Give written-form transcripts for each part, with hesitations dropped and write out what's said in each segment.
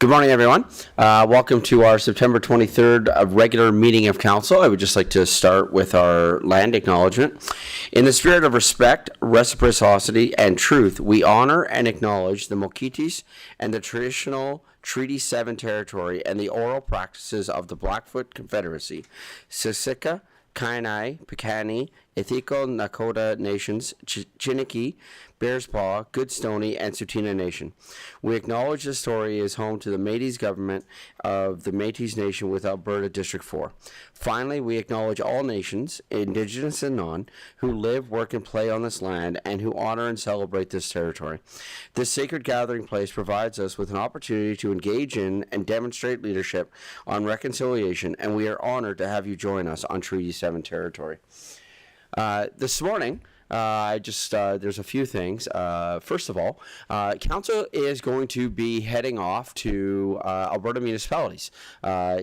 Good morning, everyone. Welcome to our September 23rd regular meeting of council. I would just like to start with our land acknowledgement. In the spirit of respect, reciprocity, and truth, we honor and acknowledge the Mokitis and the traditional Treaty 7 territory and the oral practices of the Blackfoot Confederacy, Siksika, Kainai, Piikani, Ethiko Nakota Nations, Chiniki, Bearspaw, Goodstoney, and Tsuut'ina Nation. We acknowledge this story is home to the Métis government of the Métis Nation with Alberta District 4. Finally, we acknowledge all nations, Indigenous and non, who live, work, and play on this land and who honor and celebrate this territory. This sacred gathering place provides us with an opportunity to engage in and demonstrate leadership on reconciliation, and we are honored to have you join us on Treaty 7 territory. This morning, there's a few things. First of all, council is going to be heading off to Alberta municipalities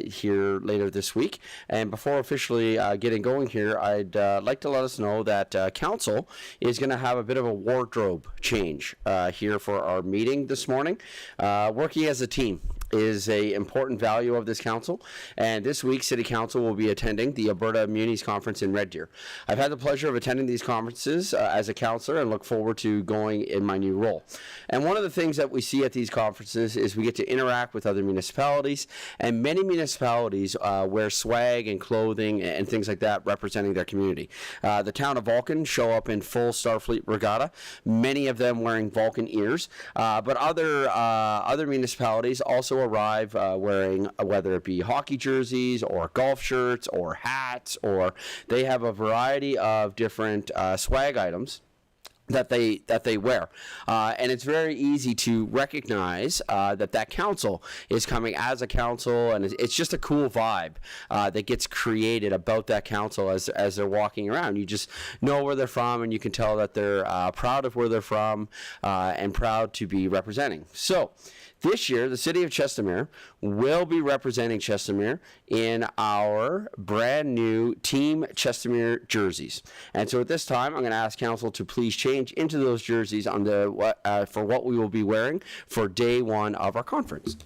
here later this week. And before officially getting going here, I'd like to let us know that council is going to have a bit of a wardrobe change here for our meeting this morning. Working as a team is a important value of this council, and this week City Council will be attending the Alberta Munis Conference in Red Deer. I've had the pleasure of attending these conferences as a councillor and look forward to going in my new role. And one of the things that we see at these conferences is we get to interact with other municipalities, and many municipalities wear swag and clothing and things like that representing their community. The town of Vulcan show up in full Starfleet regatta, many of them wearing Vulcan ears, but other municipalities also arrive wearing, whether it be hockey jerseys or golf shirts or hats, or they have a variety of different swag items that they wear, and it's very easy to recognize that council is coming as a council, and it's just a cool vibe that gets created about that council as they're walking around. You just know where they're from, and you can tell that they're proud of where they're from and proud to be representing. So this year, the city of Chestermere will be representing Chestermere in our brand new Team Chestermere jerseys. And so at this time, I'm going to ask council to please change into those jerseys on for what we will be wearing for day one of our conference.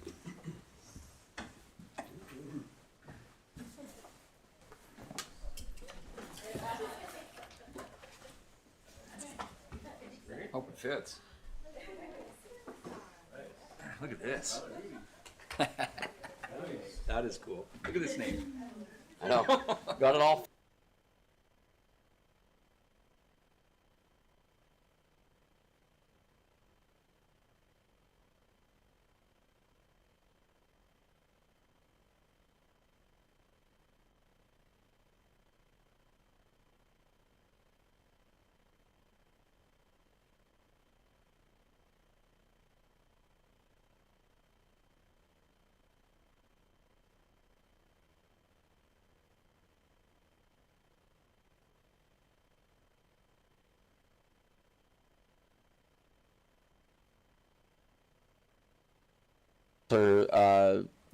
Hope it fits. Look at this. That is cool. Look at this name. I know. Got it all.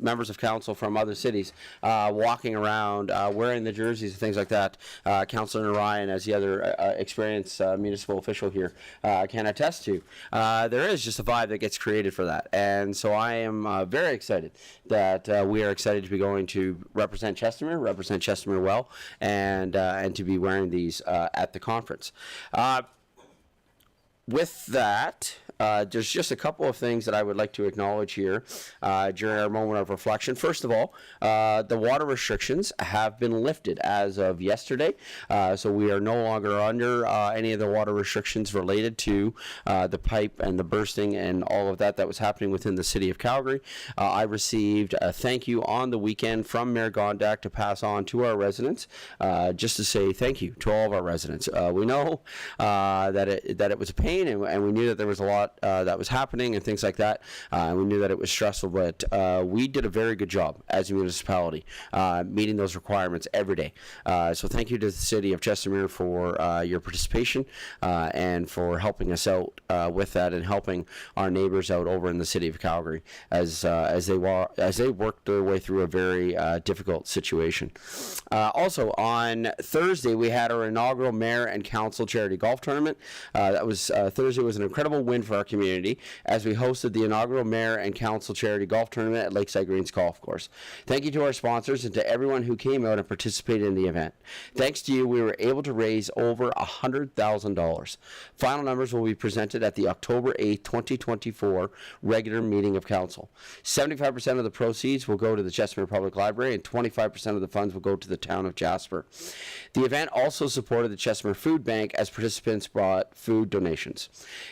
Members of council from other cities walking around wearing the jerseys and things like that. Councillor Narayan, as the other experienced municipal official here, can attest to. There is just a vibe that gets created for that, and so I am very excited that we are excited to be going to represent Chestermere well, and to be wearing these at the conference. With that, there's just a couple of things that I would like to acknowledge here during our moment of reflection. First of all, the water restrictions have been lifted as of yesterday, so we are no longer under any of the water restrictions related to the pipe and the bursting and all of that was happening within the city of Calgary. I received a thank you on the weekend from Mayor Gondak to pass on to our residents, just to say thank you to all of our residents. We know that it was a pain, and we knew that there was a lot that was happening and things like that, and we knew that it was stressful, but we did a very good job as a municipality meeting those requirements every day. So thank you to the city of Chestermere for your participation and for helping us out with that, and helping our neighbors out over in the city of Calgary as they worked their way through a very difficult situation. Also on Thursday, we had our inaugural mayor and council charity golf tournament. Thursday was an incredible win for our community as we hosted the inaugural Mayor and Council Charity Golf Tournament at Lakeside Greens Golf Course. Thank you to our sponsors and to everyone who came out and participated in the event. Thanks to you, we were able to raise over $100,000. Final numbers will be presented at the October 8th, 2024 regular meeting of Council. 75% of the proceeds will go to the Chestermere Public Library and 25% of the funds will go to the town of Jasper. The event also supported the Chestermere Food Bank as participants brought food donations.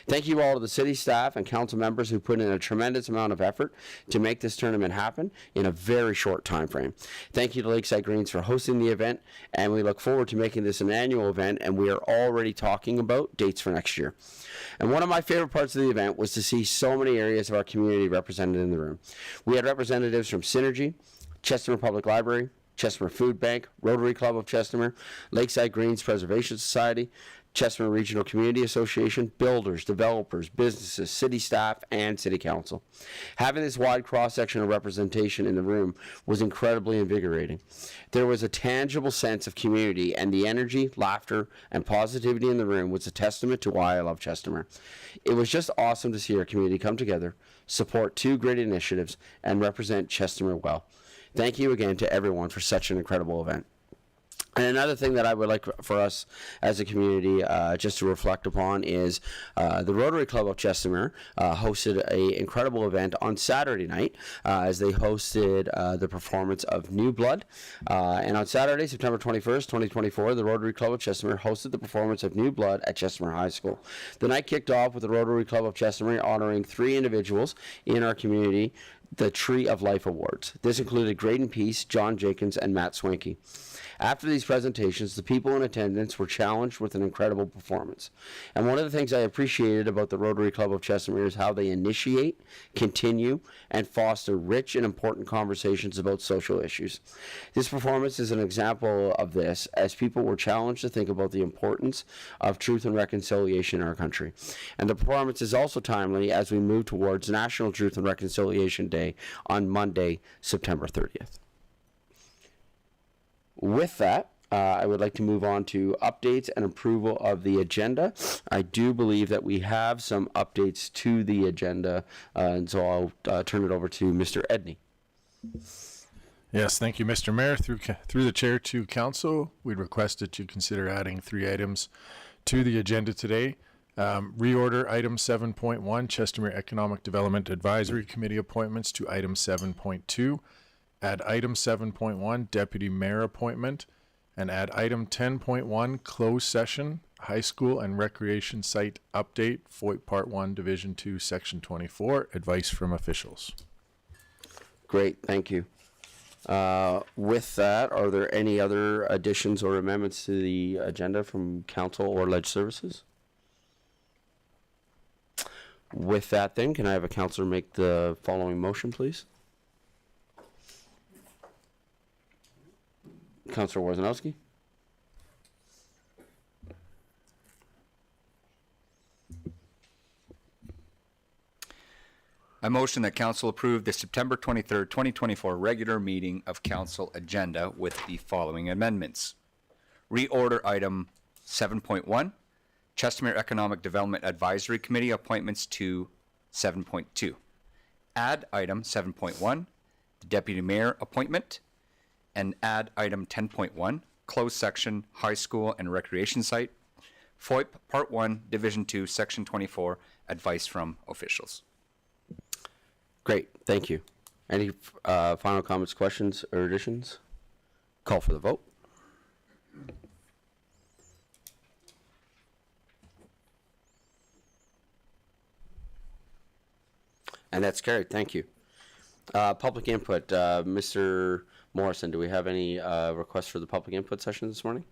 Thank you all to the city staff and council members who put in a tremendous amount of effort to make this tournament happen in a very short time frame. Thank you to Lakeside Greens for hosting the event, and we look forward to making this an annual event, and we are already talking about dates for next year. And one of my favorite parts of the event was to see so many areas of our community represented in the room. We had representatives from Synergy, Chestermere Public Library, Chestermere Food Bank, Rotary Club of Chestermere, Lakeside Greens Preservation Society, Chestermere Regional Community Association, builders, developers, businesses, city staff, and city council. Having this wide cross-section of representation in the room was incredibly invigorating. There was a tangible sense of community, and the energy, laughter, and positivity in the room was a testament to why I love Chestermere. It was just awesome to see our community come together, support two great initiatives, and represent Chestermere well. Thank you again to everyone for such an incredible event. And another thing that I would like for us as a community just to reflect upon is the Rotary Club of Chestermere hosted an incredible event on Saturday night as they hosted the performance of New Blood. And on Saturday, September 21st, 2024, the Rotary Club of Chestermere hosted the performance of New Blood at Chestermere High School. The night kicked off with the Rotary Club of Chestermere honoring 3 individuals in our community, the Tree of Life Awards. This included Graydon Peace, John Jenkins, and Matt Swanky. After these presentations, the people in attendance were challenged with an incredible performance. And one of the things I appreciated about the Rotary Club of Chestermere is how they initiate, continue, and foster rich and important conversations about social issues. This performance is an example of this, as people were challenged to think about the importance of truth and reconciliation in our country. And the performance is also timely as we move towards National Truth and Reconciliation Day on Monday, September 30th. With that, I would like to move on to updates and approval of the agenda. I do believe that we have some updates to the agenda, and so I'll turn it over to Mr. Edney. Yes, thank you, Mr. Mayor. Through the chair to council, we'd request that you consider adding 3 items to the agenda today. Reorder item 7.1, Chestermere Economic Development Advisory Committee appointments to item 7.2. Add item 7.1, Deputy Mayor appointment, and add item 10.1, closed session, high school and recreation site update, FOIP Part 1, Division 2, Section 24, advice from officials. Great, thank you. With that, are there any other additions or amendments to the agenda from council or ledge services? With that then, can I have a councillor make the following motion, please? Councillor Worzanowski. I motion that council approve the September 23rd, 2024 regular meeting of council agenda with the following amendments. Reorder item 7.1, Chestermere Economic Development Advisory Committee appointments to 7.2. Add item 7.1, the Deputy Mayor appointment, and add item 10.1, closed section, high school and recreation site, FOIP Part 1, Division 2, Section 24, advice from officials. Great, thank you. Any final comments, questions, or additions? Call for the vote. And that's carried, thank you. Public input, Mr. Morrison, do we have any requests for the public input session this morning?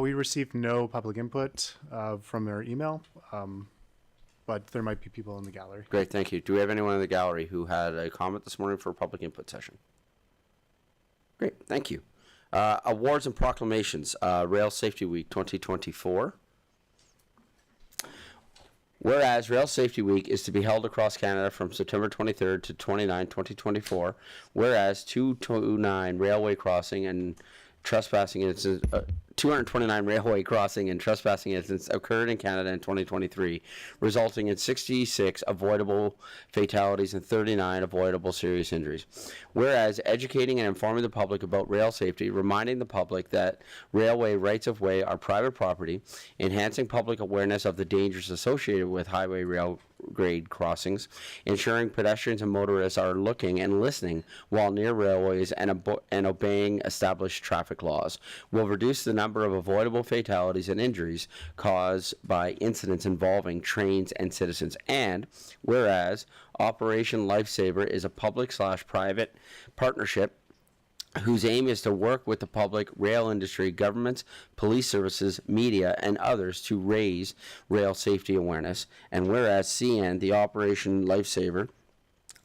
We received no public input from their email, but there might be people in the gallery. Great, thank you. Do we have anyone in the gallery who had a comment this morning for a public input session? Great, thank you. Awards and proclamations, Rail Safety Week 2024. Whereas Rail Safety Week is to be held across Canada from September 23rd to 29, 2024, whereas 229 railway crossing and trespassing 229 railway crossing and trespassing incidents occurred in Canada in 2023, resulting in 66 avoidable fatalities and 39 avoidable serious injuries. Whereas educating and informing the public about rail safety, reminding the public that railway rights-of-way are private property, enhancing public awareness of the dangers associated with highway rail grade crossings, ensuring pedestrians and motorists are looking and listening while near railways and obeying established traffic laws will reduce the number of avoidable fatalities and injuries caused by incidents involving trains and citizens. And whereas Operation Lifesaver is a public/private partnership whose aim is to work with the public, rail industry, governments, police services, media, and others to raise rail safety awareness. And whereas CN, the Operation Lifesaver,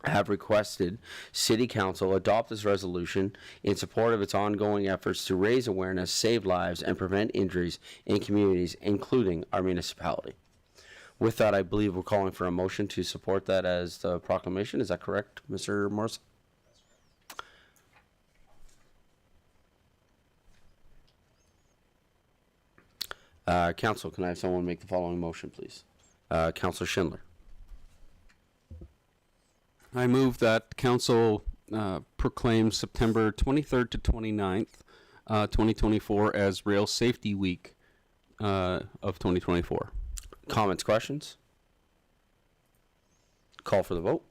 have requested City Council adopt this resolution in support of its ongoing efforts to raise awareness, save lives, and prevent injuries in communities, including our municipality. With that, I believe we're calling for a motion to support that as the proclamation. Is that correct, Mr. Morrison? Council, can I have someone make the following motion, please? Councillor Schindler. I move that council proclaims September 23rd to 29th, 2024 as Rail Safety Week of 2024. Comments, questions? Call for the vote.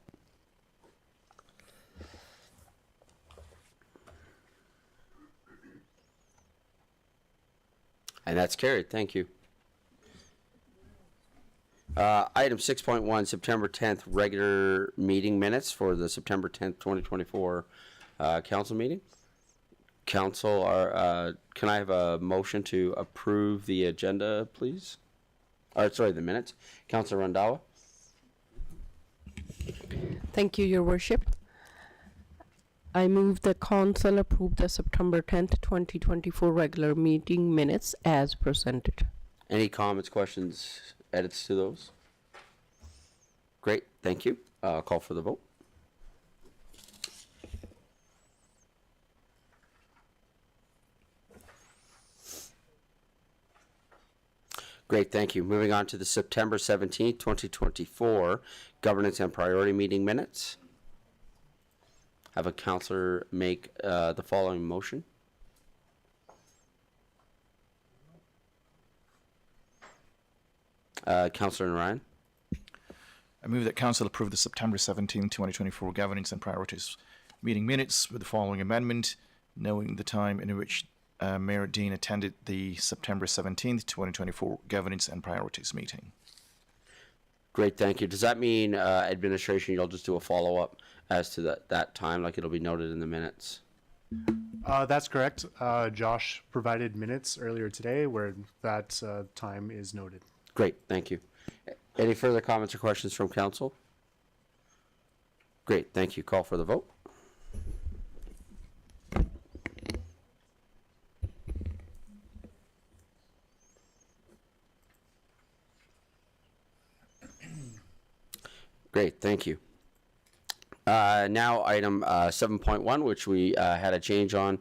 And that's carried. Thank you. Item 6.1, September 10th, regular meeting minutes for the September 10th, 2024 council meeting. Council, can I have a motion to approve the agenda, please? Sorry, the minutes. Councilor Randhawa. Thank you, Your Worship. I move the council approve the September 10th, 2024 regular meeting minutes as presented. Any comments, questions, edits to those? Great, thank you. Call for the vote. Great, thank you. Moving on to the September 17th, 2024 governance and priority meeting minutes. Have a councillor make the following motion. Councillor Narayan. I move that council approve the September 17, 2024 governance and priorities meeting minutes with the following amendment, knowing the time in which Mayor Dean attended the September 17th, 2024 governance and priorities meeting. Great, thank you. Does that mean administration, you'll just do a follow-up as to that time, like it'll be noted in the minutes? That's correct. Josh provided minutes earlier today where that time is noted. Great, thank you. Any further comments or questions from council? Great, thank you. Call for the vote. Great, thank you. Now item 7.1, which we had a change on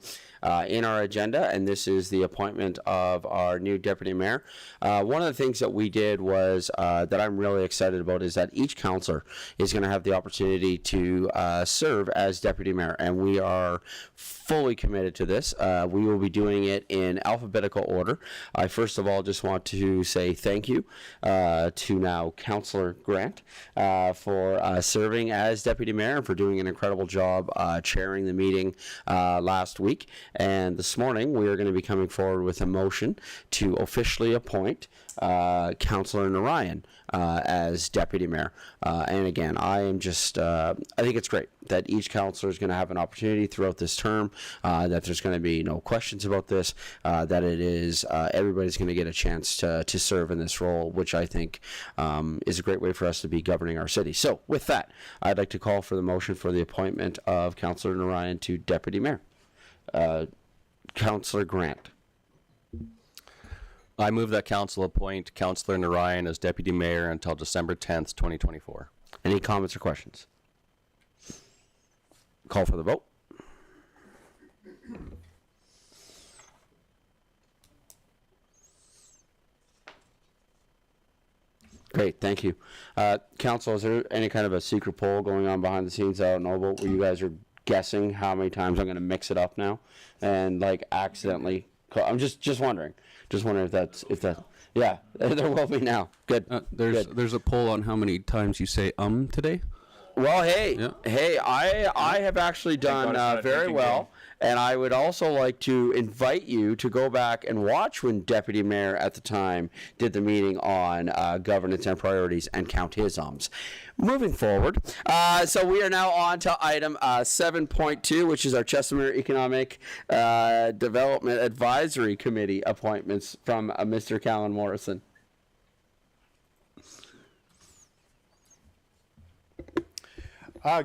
in our agenda, and this is the appointment of our new deputy mayor. One of the things that we did was that I'm really excited about is that each councillor is going to have the opportunity to serve as deputy mayor, and we are fully committed to this. We will be doing it in alphabetical order. I first of all just want to say thank you to now Councillor Grant for serving as deputy mayor and for doing an incredible job chairing the meeting last week. And this morning we are going to be coming forward with a motion to officially appoint Councillor Narayan as deputy mayor. And again, I am just, I think it's great that each councillor is going to have an opportunity throughout this term, that there's going to be no questions about this, that it is, everybody's going to get a chance to serve in this role, which I think is a great way for us to be governing our city. So with that, I'd like to call for the motion for the appointment of Councillor Narayan to deputy mayor. Councillor Grant. I move that council appoint Councillor Narayan as deputy mayor until December 10th, 2024. Any comments or questions? Call for the vote. Great, thank you. Council, is there any kind of a secret poll going on behind the scenes I don't know about where you guys are guessing how many times I'm going to mix it up now and like accidentally? I'm just wondering. Just wondering if that. Yeah, there will be now. Good. Good. There's a poll on how many times you say today. Well, hey, Yeah. hey, I have actually done God it's not a very drinking well, and I would also like to invite you to go back and watch when Deputy Mayor at the time did the meeting on governance and priorities and count his ums. Moving forward, so we are now on to item 7.2, which is our Chestermere Economic Development Advisory Committee appointments from Mr. Kallen Morrison.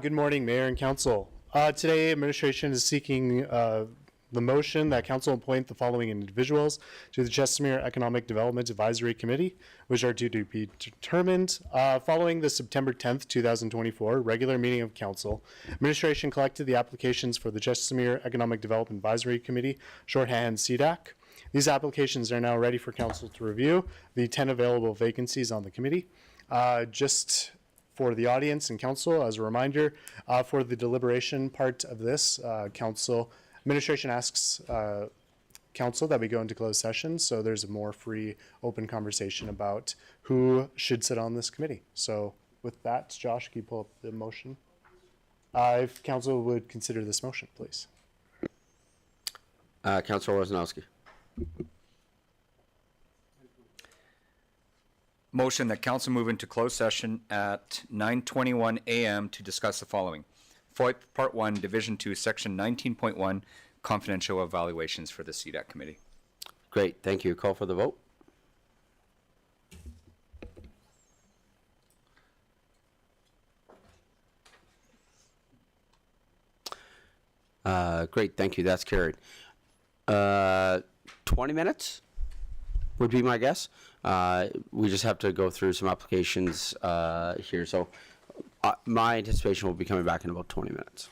Good morning, Mayor and Council. Today, administration is seeking the motion that Council appoint the following individuals to the Chestermere Economic Development Advisory Committee, which are due to be determined following the September 10th, 2024 regular meeting of Council. Administration collected the applications for the Chestermere Economic Development Advisory Committee, shorthand CDAC. These applications are now ready for Council to review the 10 available vacancies on the committee. Just for the audience and council, as a reminder, for the deliberation part of this, administration asks council that we go into closed session, so there's a more free, open conversation about who should sit on this committee. So with that, Josh, can you pull up the motion? If council would consider this motion, please. Councilor Woznowski. Motion that council move into closed session at 9:21 a.m. to discuss the following. FOIP Part 1, Division 2, Section 19.1, confidential evaluations for the CDAC committee. Great, thank you. Call for the vote. Great, thank you. That's carried. 20 minutes would be my guess. We just have to go through some applications here. So my anticipation will be coming back in about 20 minutes.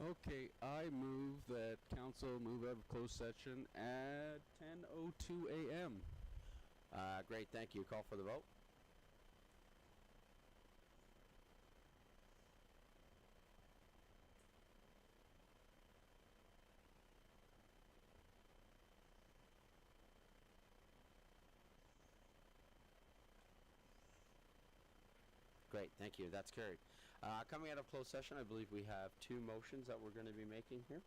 Okay, I move that council move out of closed session at 10:02 a.m. Great, thank you. Call for the vote. Great, thank you. That's carried. Coming out of closed session, I believe we have two motions that we're going to be making here.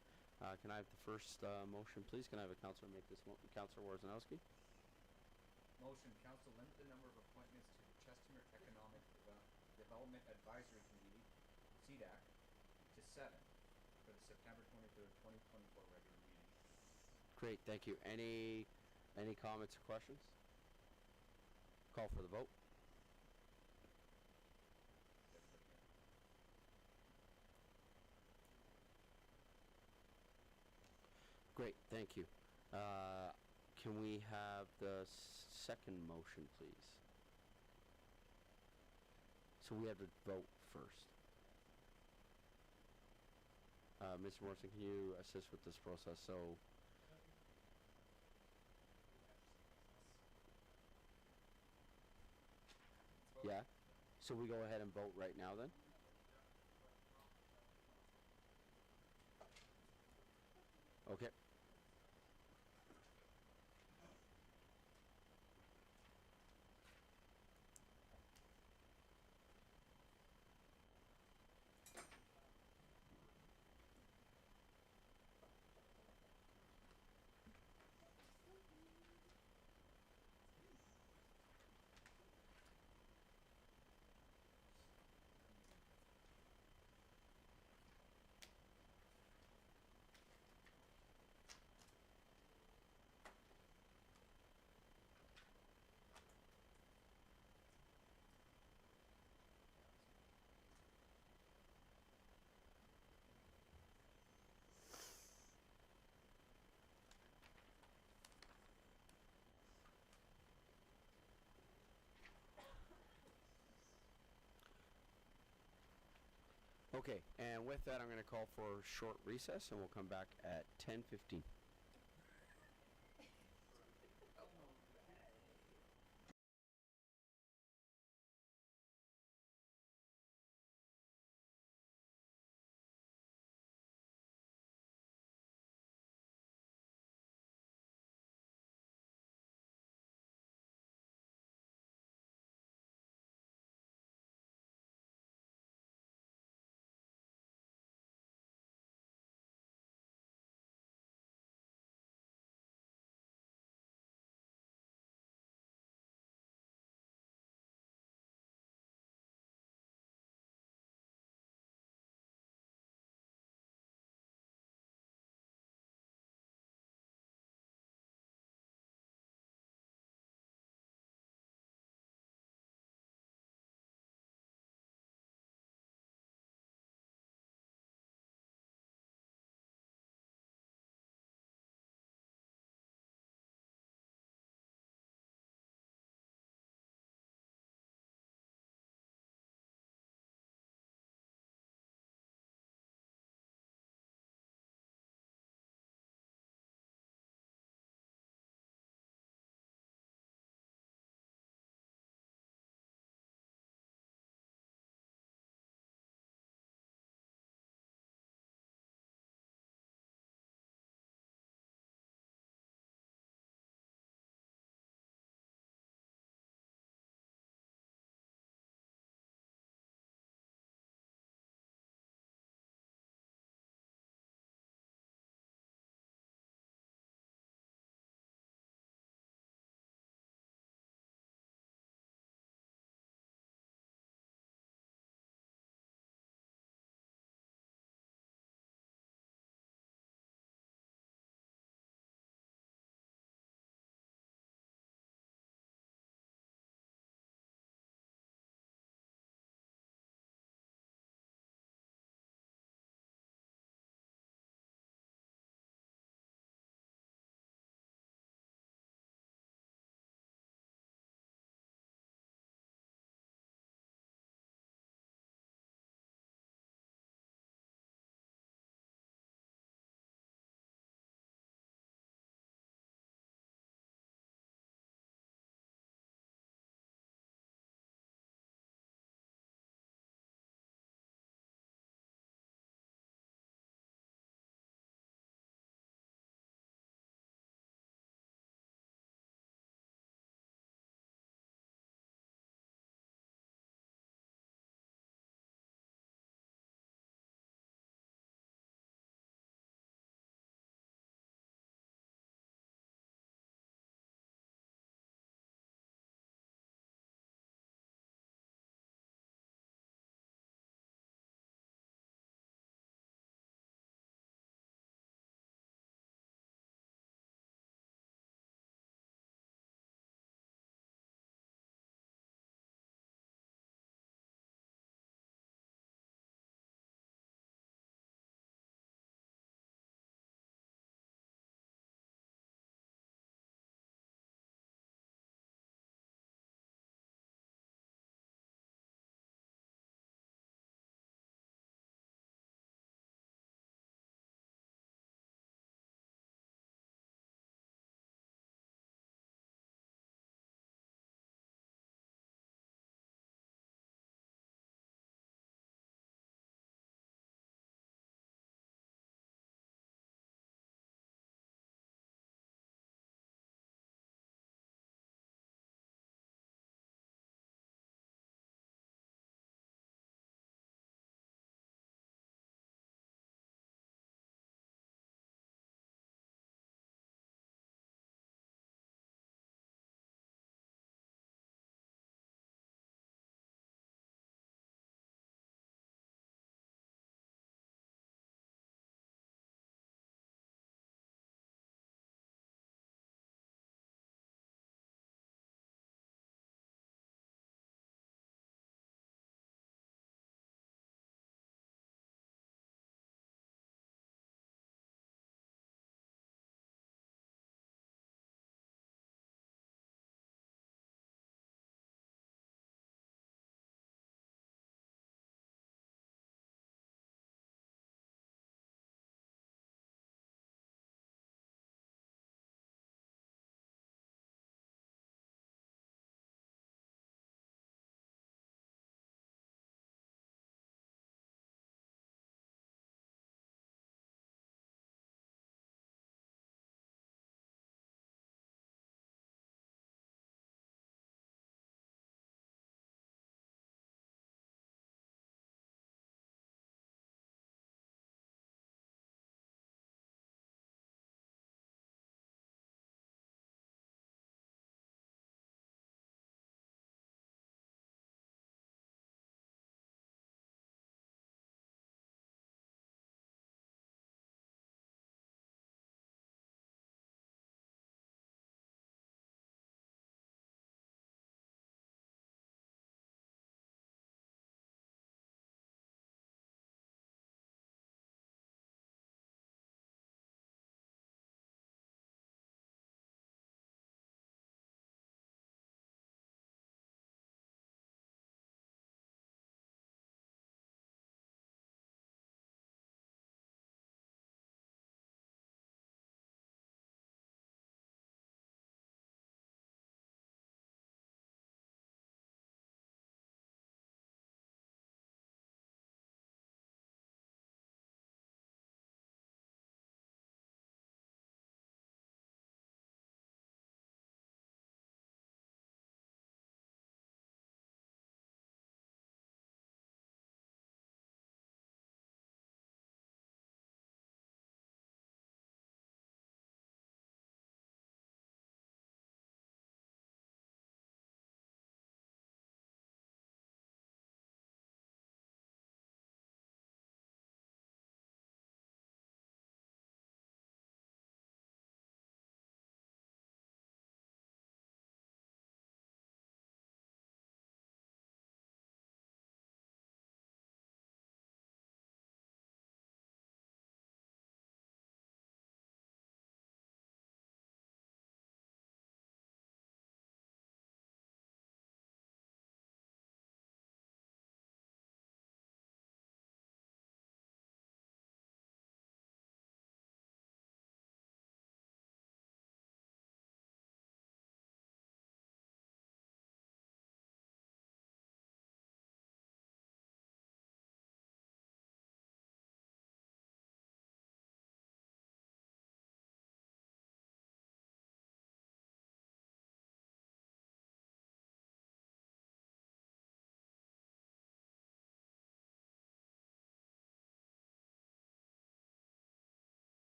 Can I have the first motion, please? Can I have a councillor make this Councillor Warzanowski? Motion, council limit the number of appointments to the Chestermere Economic Development Advisory Committee, CDAC, to 7 for the September 23rd, 2024 regular meeting. Great, thank you. Any comments or questions? Call for the vote. Great, thank you. Can we have the second motion, please? So we have to vote first. Mr. Morrison, can you assist with this process? So, yeah. So we go ahead and vote right now then? Okay. Okay, and with that, I'm going to call for a short recess, and we'll come back at 10:15.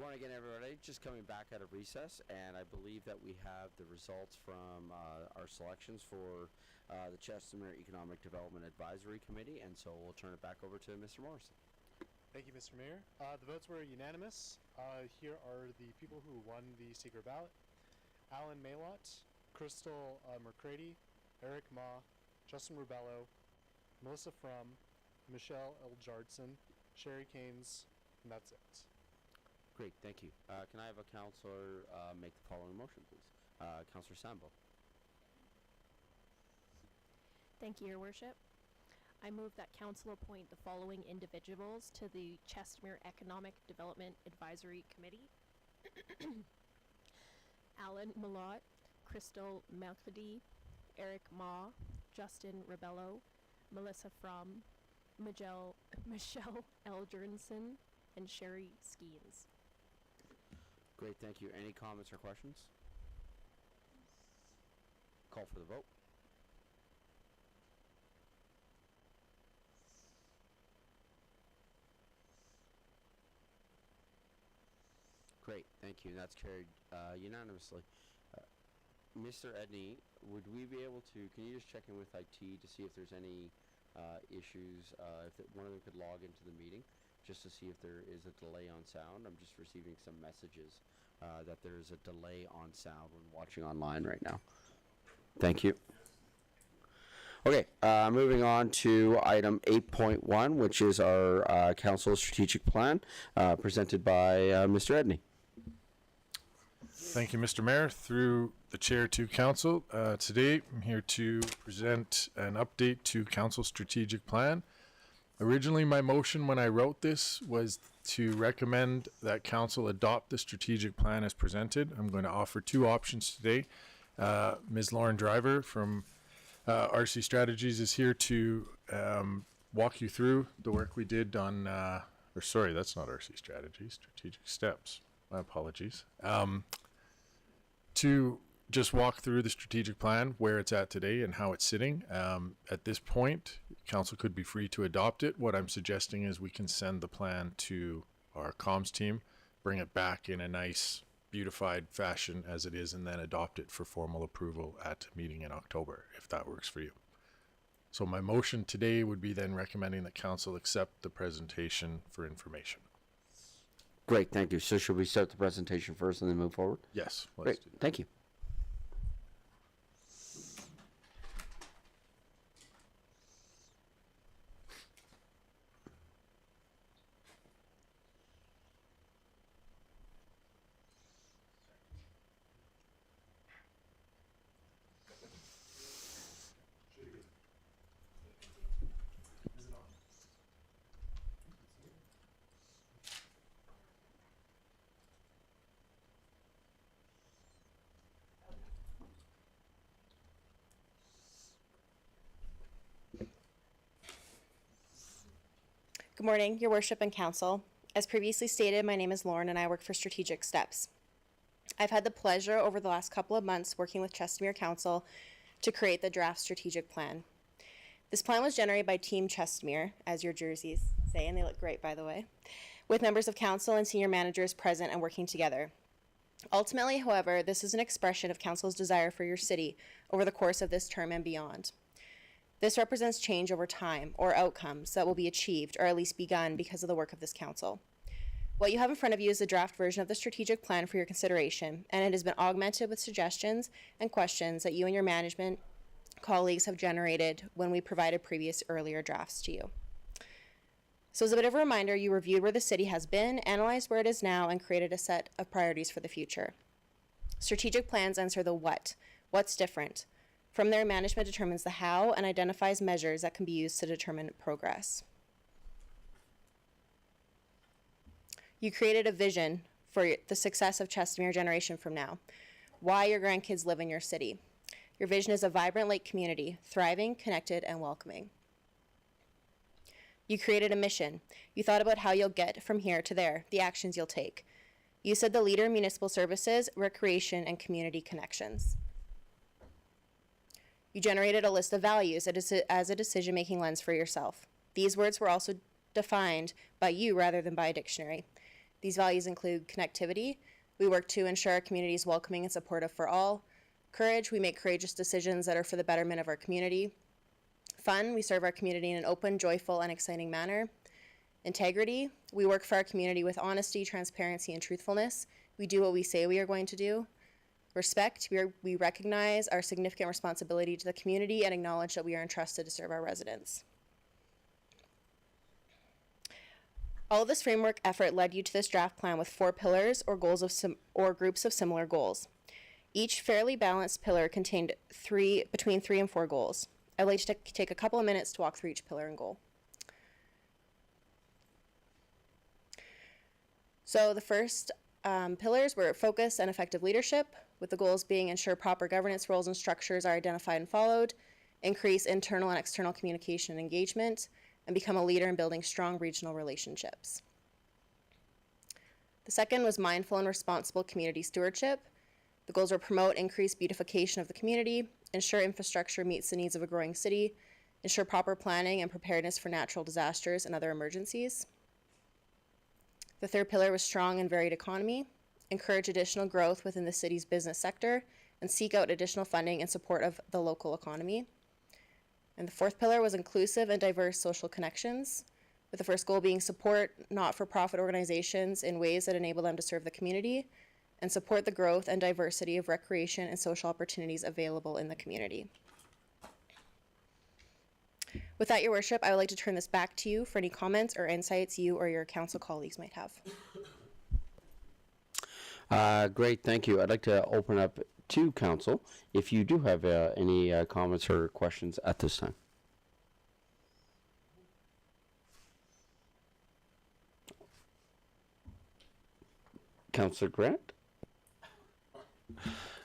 morning again, everybody. Just coming back out of recess, and I believe that we have the results from our selections for the Chestermere Economic Development Advisory Committee, and so we'll turn it back over to Mr. Morrison. Thank you, Mr. Mayor. The votes were unanimous. Here are the people who won the secret ballot. Alan Maylott, Crystal McCready, Eric Ma, Justin Rubello, Melissa Frum, Michelle L. Jardson, Sherry Keynes, and that's it. Great, thank you. Can I have a counselor make the following motion, please? Counselor Sambo. Thank you, Your Worship. I move that council appoint the following individuals to the Chestermere Economic Development Advisory Committee. Alan Malott, Crystal Melchedy, Eric Ma, Justin Rebello, Melissa Frum, Michelle Eldrinson, and Sherry Skeens. Great, thank you. Any comments or questions? Call for the vote. Great, thank you. That's carried unanimously. Mr. Edney, would we be able to, can you just check in with IT to see if there's any issues, one of them could log into the meeting, just to see if there is a delay on sound? I'm just receiving some messages that there is a delay on sound when watching online right now. Thank you. Okay, moving on to item 8.1, which is our council strategic plan, presented by Mr. Edney. Thank you, Mr. Mayor. Through the chair to council, today I'm here to present an update to council strategic plan. Originally, my motion when I wrote this was to recommend that council adopt the strategic plan as presented. I'm going to offer two options today. Ms. Lauren Driver from RC Strategies is here to walk you through the work we did on, or sorry, that's not RC Strategies, Strategic Steps. My apologies. To just walk through the strategic plan, where it's at today and how it's sitting. At this point, council could be free to adopt it. What I'm suggesting is we can send the plan to our comms team, bring it back in a nice, beautified fashion as it is, and then adopt it for formal approval at a meeting in October, if that works for you. So my motion today would be then recommending that council accept the presentation for information. Great, thank you. So should we start the presentation first and then move forward? Yes, let's Great, do that. thank you. Good morning, Your Worship and Council. As previously stated, my name is Lauren and I work for Strategic Steps. I've had the pleasure over the last couple of months working with Chestermere Council to create the draft strategic plan. This plan was generated by Team Chestermere, as your jerseys say, and they look great, by the way, with members of council and senior managers present and working together. Ultimately, however, this is an expression of council's desire for your city over the course of this term and beyond. This represents change over time, or outcomes that will be achieved, or at least begun, because of the work of this council. What you have in front of you is the draft version of the strategic plan for your consideration, and it has been augmented with suggestions and questions that you and your management colleagues have generated when we provided previous earlier drafts to you. So as a bit of a reminder, you reviewed where the city has been, analyzed where it is now, and created a set of priorities for the future. Strategic plans answer the what, what's different. From there, management determines the how and identifies measures that can be used to determine progress. You created a vision for the success of Chestermere generation from now, why your grandkids live in your city. Your vision is a vibrant lake community, thriving, connected, and welcoming. You created a mission. You thought about how you'll get from here to there, the actions you'll take. You said the leader in municipal services, recreation, and community connections. You generated a list of values as a decision-making lens for yourself. These words were also defined by you rather than by a dictionary. These values include connectivity. We work to ensure our community is welcoming and supportive for all. Courage, we make courageous decisions that are for the betterment of our community. Fun, we serve our community in an open, joyful, and exciting manner. Integrity, we work for our community with honesty, transparency, and truthfulness. We do what we say we are going to do. Respect, we recognize our significant responsibility to the community and acknowledge that we are entrusted to serve our residents. All of this framework effort led you to this draft plan with 4 pillars or goals or groups of similar goals. Each fairly balanced pillar contained between 3 and 4 goals. I'd like to take a couple of minutes to walk through each pillar and goal. So the first pillars were focus and effective leadership, with the goals being ensure proper governance roles and structures are identified and followed, increase internal and external communication and engagement, and become a leader in building strong regional relationships. The second was mindful and responsible community stewardship. The goals were promote increased beautification of the community, ensure infrastructure meets the needs of a growing city, ensure proper planning and preparedness for natural disasters and other emergencies. The third pillar was strong and varied economy, encourage additional growth within the city's business sector, and seek out additional funding in support of the local economy. And the fourth pillar was inclusive and diverse social connections, with the first goal being support not-for-profit organizations in ways that enable them to serve the community, and support the growth and diversity of recreation and social opportunities available in the community. With that, Your Worship, I would like to turn this back to you for any comments or insights you or your council colleagues might have. Great, thank you. I'd like to open up to council if you do have any comments or questions at this time. Councillor Grant?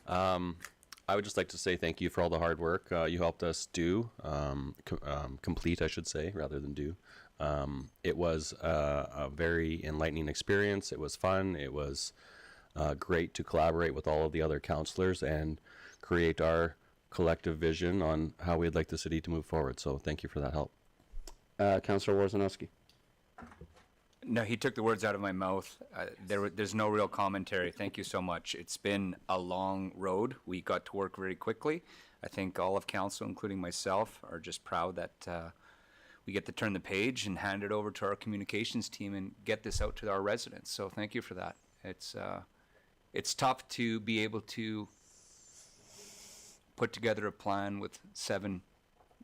I would just like to say thank you for all the hard work you helped us do, complete, I should say, rather than do. It was a very enlightening experience. It was fun. It was great to collaborate with all of the other councillors and create our collective vision on how we'd like the city to move forward. So thank you for that help. Councillor Warzanowski. No, he took the words out of my mouth. There's no real commentary. Thank you so much. It's been a long road. We got to work very quickly. I think all of council, including myself, are just proud that we get to turn the page and hand it over to our communications team and get this out to our residents. So thank you for that. It's tough to be able to put together a plan with 7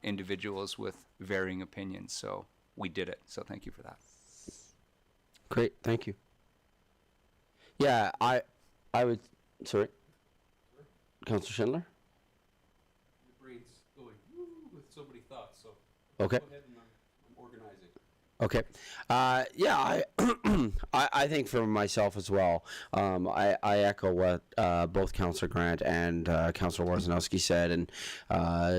individuals with varying opinions. So we did it. So thank you for that. Great, thank you. Yeah, I would, sorry. Councillor Schindler? Your brain's going woo with so many thoughts, so Okay. go ahead and I'm organizing. Okay. Yeah, I think for myself as well, I echo what both Councillor Grant and Councillor Warzanowski said, and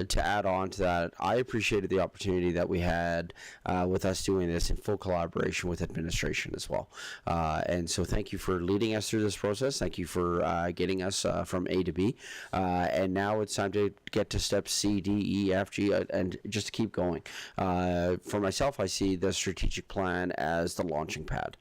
to add on to that, I appreciated the opportunity that we had with us doing this in full collaboration with administration as well. And so thank you for leading us through this process. Thank you for getting us from A to B. And now it's time to get to steps C, D, E, F, G, and just to keep going. For myself, I see the strategic plan as the launching pad.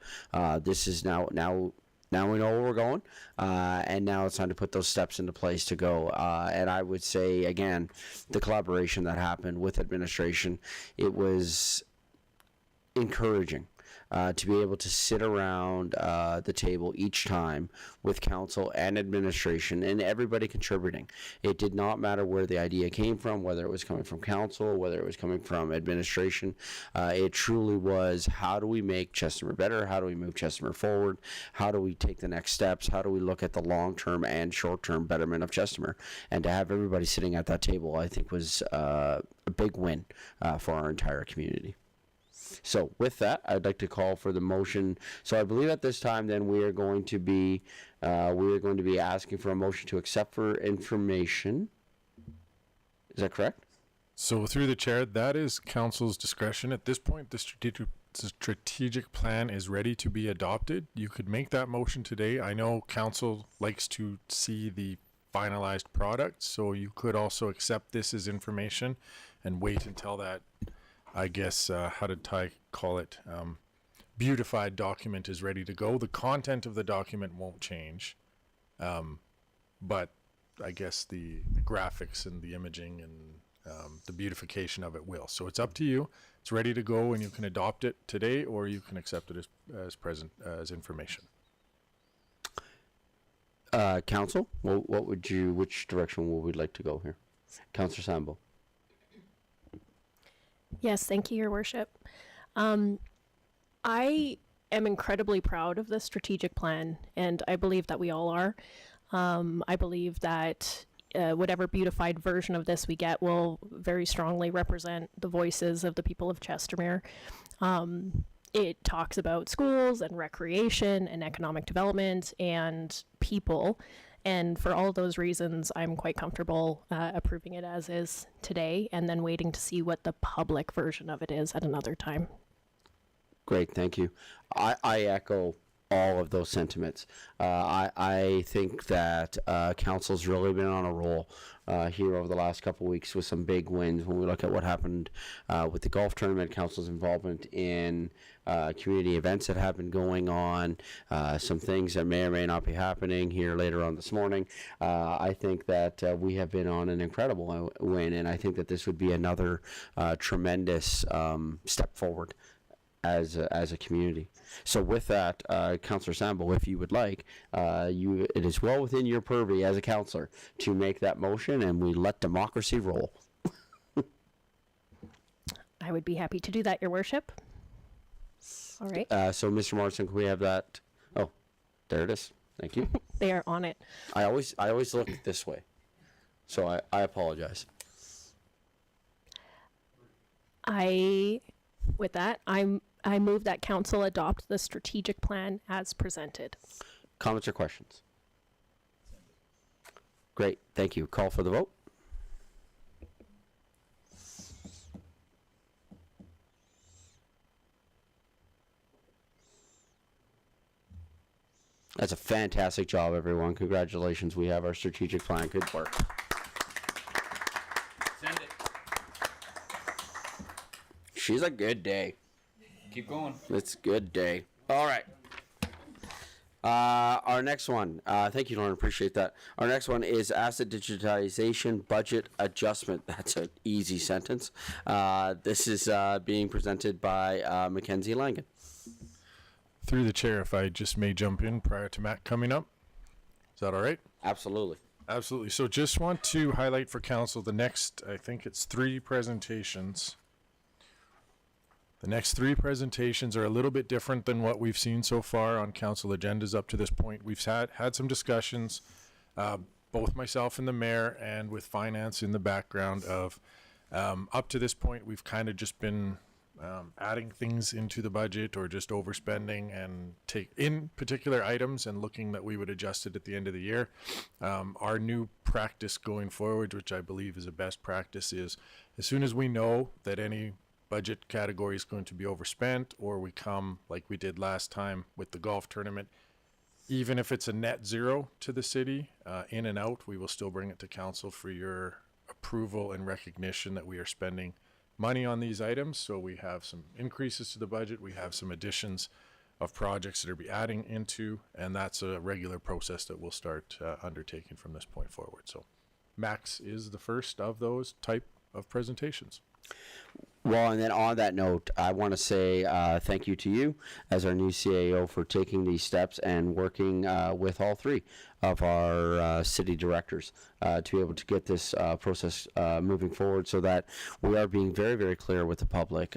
This is now we know where we're going, and now it's time to put those steps into place to go. And I would say, again, the collaboration that happened with administration, it was encouraging. To be able to sit around the table each time with council and administration and everybody contributing. It did not matter where the idea came from, whether it was coming from council, whether it was coming from administration. It truly was, how do we make Chestermere better? How do we move Chestermere forward? How do we take the next steps? How do we look at the long-term and short-term betterment of Chestermere? And to have everybody sitting at that table, I think was a big win for our entire community. So with that, I'd like to call for the motion. So I believe at this time, then we are going to be asking for a motion to accept for information. Is that correct? So through the chair, that is council's discretion. At this point, the strategic plan is ready to be adopted. You could make that motion today. I know council likes to see the finalized product, so you could also accept this as information and wait until that, I guess, how did Ty call it? beautified document is ready to go. The content of the document won't change, but I guess the graphics and the imaging and the beautification of it will. So it's up to you. It's ready to go, and you can adopt it today, or you can accept it as present as information. Council, which direction would we like to go here? Councillor Sambo. Yes, thank you, Your Worship. I am incredibly proud of this strategic plan, and I believe that we all are. I believe that whatever beautified version of this we get will very strongly represent the voices of the people of Chestermere. It talks about schools and recreation and economic development and people. And for all of those reasons, I'm quite comfortable approving it as is today and then waiting to see what the public version of it is at another time. Great, thank you. I echo all of those sentiments. I think that council's really been on a roll here over the last couple of weeks with some big wins. When we look at what happened with the golf tournament, council's involvement in community events that have been going on, some things that may or may not be happening here later on this morning. I think that we have been on an incredible win, and I think that this would be another tremendous step forward as a community. So with that, Councillor Sambo, if you would like, it is well within your purview as a councillor to make that motion, and we let democracy roll. I would be happy to do that, Your Worship. All right. So Mr. Morrison, can we have that? Oh, there it is. Thank you. They are on it. I always look this way, so I apologize. With that, I move that council adopt the strategic plan as presented. Comments or questions? Great, thank you. Call for the vote. That's a fantastic job, everyone. Congratulations. We have our strategic plan. Good work. Send it. She's a good day. Keep going. It's a good day. All right. Our next one. Thank you, Lauren. Appreciate that. Our next one is asset digitization budget adjustment. That's an easy sentence. This is being presented by Mackenzie Langen. Through the chair, if I just may jump in prior to Matt coming up. Is that all right? Absolutely. Absolutely. So just want to highlight for council the next, I think it's 3 presentations. The next 3 presentations are a little bit different than what we've seen so far on council agendas up to this point. We've had some discussions, both myself and the mayor and with finance in the background of up to this point, we've kind of just been adding things into the budget or just overspending and take in particular items and looking that we would adjust it at the end of the year. Our new practice going forward, which I believe is a best practice, is as soon as we know that any budget category is going to be overspent, or we come like we did last time with the golf tournament, even if it's a net zero to the city, in and out, we will still bring it to council for your approval and recognition that we are spending money on these items. So we have some increases to the budget, we have some additions of projects that are be adding into, and that's a regular process that we'll start undertaking from this point forward. So Max is the first of those type of presentations. Well, and then on that note, I want to say thank you to you as our new CAO for taking these steps and working with all 3 of our city directors to be able to get this process moving forward so that we are being very, very clear with the public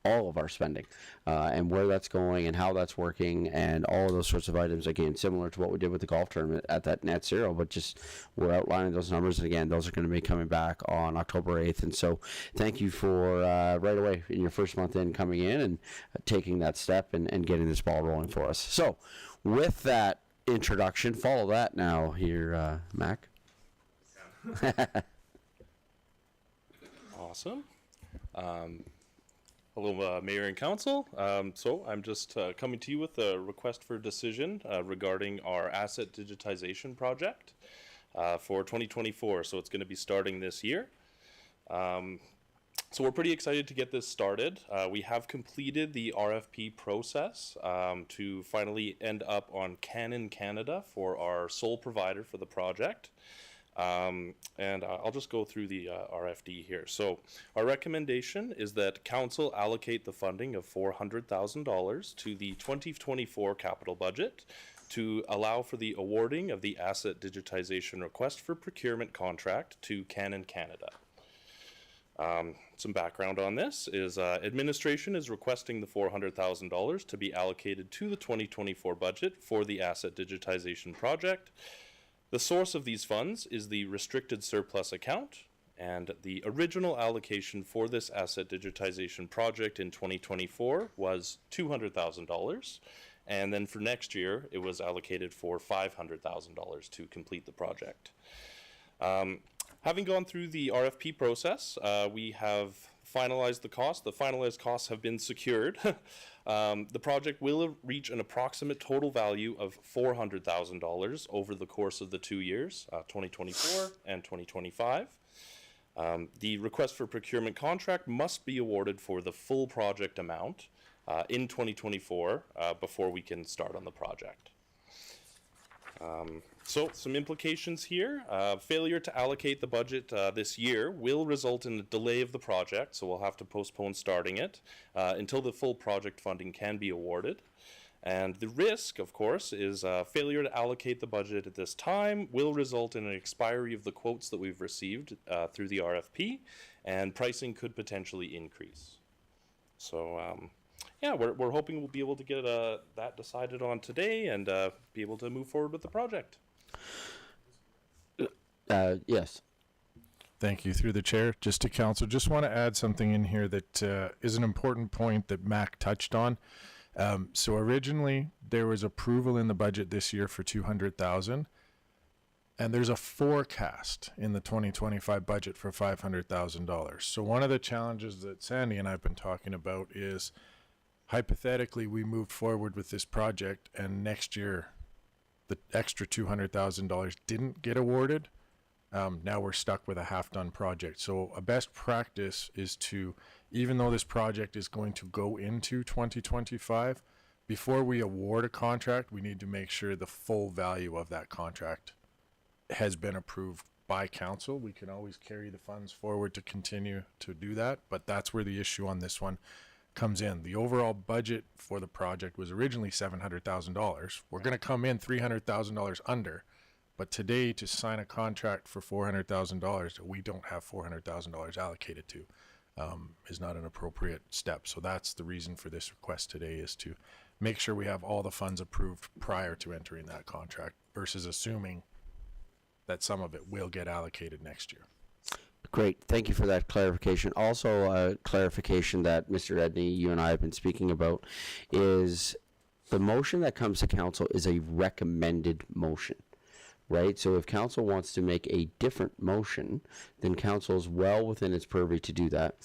all of our spending and where that's going and how that's working and all of those sorts of items. Again, similar to what we did with the golf tournament at that net zero, but just we're outlining those numbers. And again, those are going to be coming back on October 8th. And so thank you for right away in your first month in coming in and taking that step and getting this ball rolling for us. So with that introduction, follow that now here, Mac. Awesome. Hello, Mayor and Council. So I'm just coming to you with a request for decision regarding our asset digitization project for 2024. So it's going to be starting this year. So we're pretty excited to get this started. We have completed the RFP process to finally end up on Canon Canada for our sole provider for the project. And I'll just go through the RFD here. So our recommendation is that council allocate the funding of $400,000 to the 2024 capital budget to allow for the awarding of the asset digitization request for procurement contract to Canon Canada. Some background on this is administration is requesting the $400,000 to be allocated to the 2024 budget for the asset digitization project. The source of these funds is the restricted surplus account, and the original allocation for this asset digitization project in 2024 was $200,000, and then for next year it was allocated for $500,000 to complete the project. Having gone through the RFP process, we have finalized the cost. The finalized costs have been secured. The project will reach an approximate total value of $400,000 over the course of the 2 years, 2024 and 2025. The request for procurement contract must be awarded for the full project amount in 2024 before we can start on the project. So some implications here. Failure to allocate the budget this year will result in a delay of the project, so we'll have to postpone starting it until the full project funding can be awarded. And the risk, of course, is failure to allocate the budget at this time will result in an expiry of the quotes that we've received through the RFP, and pricing could potentially increase. So yeah, we're hoping we'll be able to get that decided on today and be able to move forward with the project. Yes. Thank you. Through the chair, just to council, just want to add something in here that is an important point that Mac touched on. So originally there was approval in the budget this year for $200,000, and there's a forecast in the 2025 budget for $500,000. So one of the challenges that Sandy and I've been talking about is, hypothetically, we moved forward with this project and next year the extra $200,000 didn't get awarded. Now we're stuck with a half-done project. So a best practice is to, even though this project is going to go into 2025, before we award a contract, we need to make sure the full value of that contract has been approved by council. We can always carry the funds forward to continue to do that, but that's where the issue on this one comes in. The overall budget for the project was originally $700,000. We're going to come in $300,000 under, but today to sign a contract for $400,000 that we don't have $400,000 allocated to is not an appropriate step. So that's the reason for this request today, is to make sure we have all the funds approved prior to entering that contract versus assuming that some of it will get allocated next year. Great. Thank you for that clarification. Also, a clarification that Mr. Edney, you and I have been speaking about, is the motion that comes to council is a recommended motion, right? So if council wants to make a different motion, then council is well within its purview to do that.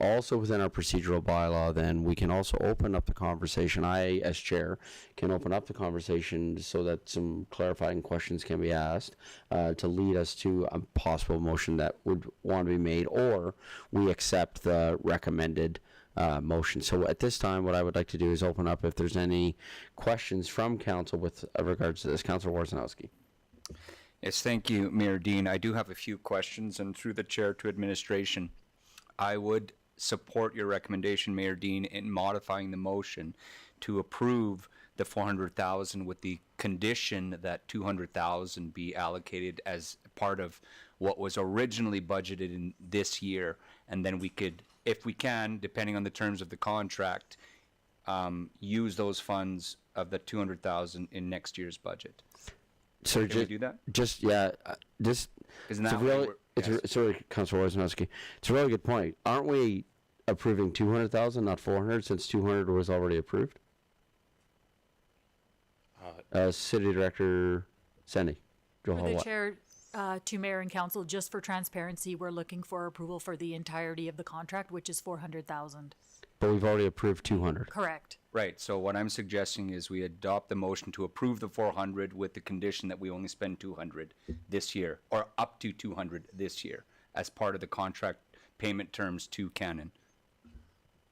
Also within our procedural bylaw, then we can also open up the conversation. I, as chair, can open up the conversation so that some clarifying questions can be asked to lead us to a possible motion that would want to be made, or we accept the recommended motion. So at this time, what I would like to do is open up if there's any questions from council with regards to this. Councilor Warzanowski. Yes, thank you, Mayor Dean. I do have a few questions, and through the chair to administration, I would support your recommendation, Mayor Dean, in modifying the motion to approve the $400,000 with the condition that $200,000 be allocated as part of what was originally budgeted in this year, and then we could, if we can, depending on the terms of the contract, use those funds of the $200,000 in next year's budget. So can we do that? Just yeah, just Isn't it's that a really, what sorry, Councilor Warzanowski. It's a really good point. Aren't we approving 200,000, not 400, since 200 was already approved? City Director Sandy. Through the chair, to Mayor and Council, just for transparency, we're looking for approval for the entirety of the contract, which is $400,000. But we've already approved 200. Correct. Right. So what I'm suggesting is we adopt the motion to approve the 400 with the condition that we only spend 200 this year, or up to 200 this year, as part of the contract payment terms to Canon.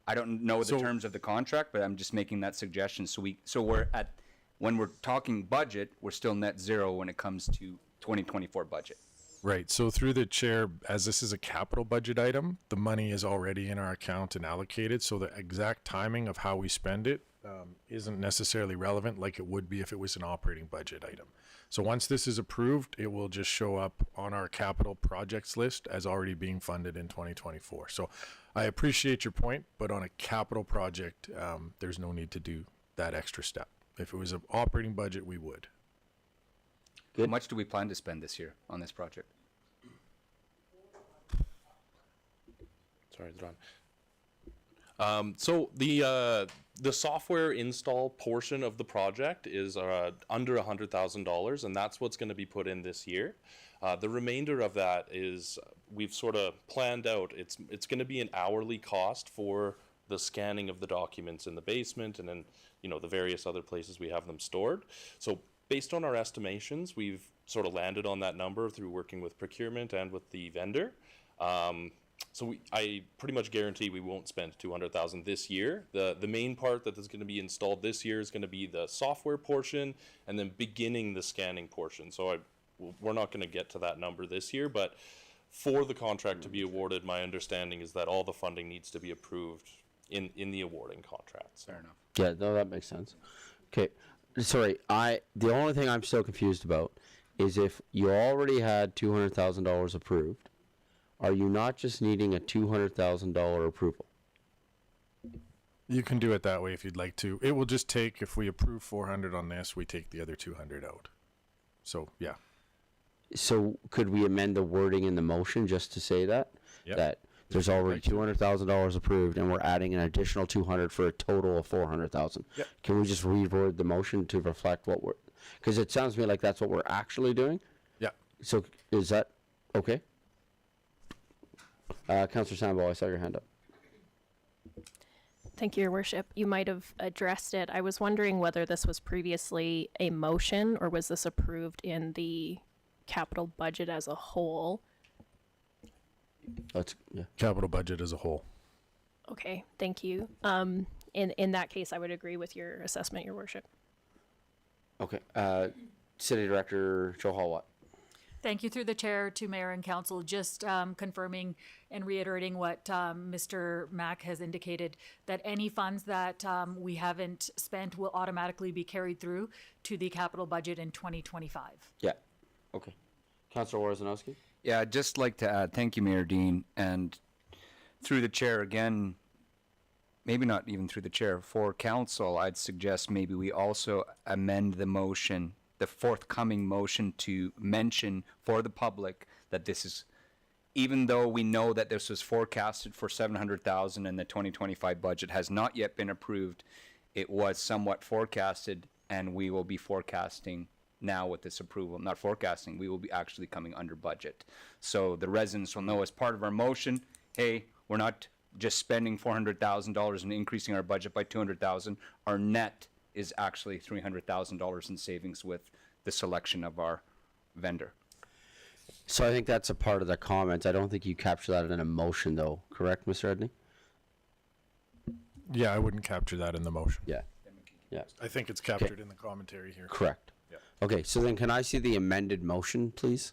I don't know the So- terms of the contract, but I'm just making that suggestion. So we're at, when we're talking budget, we're still net zero when it comes to 2024 budget. Right. So through the chair, as this is a capital budget item, the money is already in our account and allocated. So the exact timing of how we spend it isn't necessarily relevant like it would be if it was an operating budget item. So once this is approved, it will just show up on our capital projects list as already being funded in 2024. So I appreciate your point, but on a capital project, there's no need to do that extra step. If it was an operating budget, we would. How much do we plan to spend this year on this project? Sorry, it's Ron. So the software install portion of the project is under $100,000, and that's what's going to be put in this year. The remainder of that is we've sort of planned out. It's going to be an hourly cost for the scanning of the documents in the basement, and then the various other places we have them stored. So based on our estimations, we've sort of landed on that number through working with procurement and with the vendor. So I pretty much guarantee we won't spend $200,000 this year. The main part that is going to be installed this year is going to be the software portion, and then beginning the scanning portion. So we're not going to get to that number this year, but for the contract to be awarded, my understanding is that all the funding needs to be approved in the awarding contracts. Fair enough. Yeah, no, that makes sense. Okay, sorry, the only thing I'm still confused about is if you already had $200,000 approved, are you not just needing a $200,000 approval? You can do it that way if you'd like to. It will just take, if we approve 400 on this, we take the other 200 out. So, yeah. So could we amend the wording in the motion just to say that? Yep. That there's already $200,000 approved and we're adding an additional 200 for a total of 400,000. Yep. Can we just reword the motion to reflect what we're, because it sounds to me like that's what we're actually doing. Yeah. So is that okay? Councillor Sambo, I saw your hand up. Thank you, Your Worship. You might have addressed it. I was wondering whether this was previously a motion or was this approved in the capital budget as a whole? Yeah. Capital budget as a whole. Okay, thank you. In that case, I would agree with your assessment, Your Worship. Okay. City Director Joe Hallwatt. Thank you through the chair to mayor and council. Just confirming and reiterating what Mr. Mack has indicated, that any funds that we haven't spent will automatically be carried through to the capital budget in 2025. Yeah. Okay. Councillor Warzanowski. Yeah, I'd just like to add, thank you, Mayor Dean, and through the chair again, maybe not even through the chair, for council, I'd suggest maybe we also amend the motion, the forthcoming motion, to mention for the public that this is, even though we know that this was forecasted for $700,000 and the 2025 budget has not yet been approved, it was somewhat forecasted, and we will be forecasting now with this approval, not forecasting, we will be actually coming under budget. So the residents will know as part of our motion, hey, we're not just spending $400,000 and increasing our budget by $200,000. Our net is actually $300,000 in savings with the selection of our vendor. So I think that's a part of the comments. I don't think you capture that in a motion, though. Correct, Mr. Edney? Yeah, I wouldn't capture that in the motion. Yeah. Yeah. I think it's captured in the commentary here. Correct. Yeah. Okay, so then can I see the amended motion, please?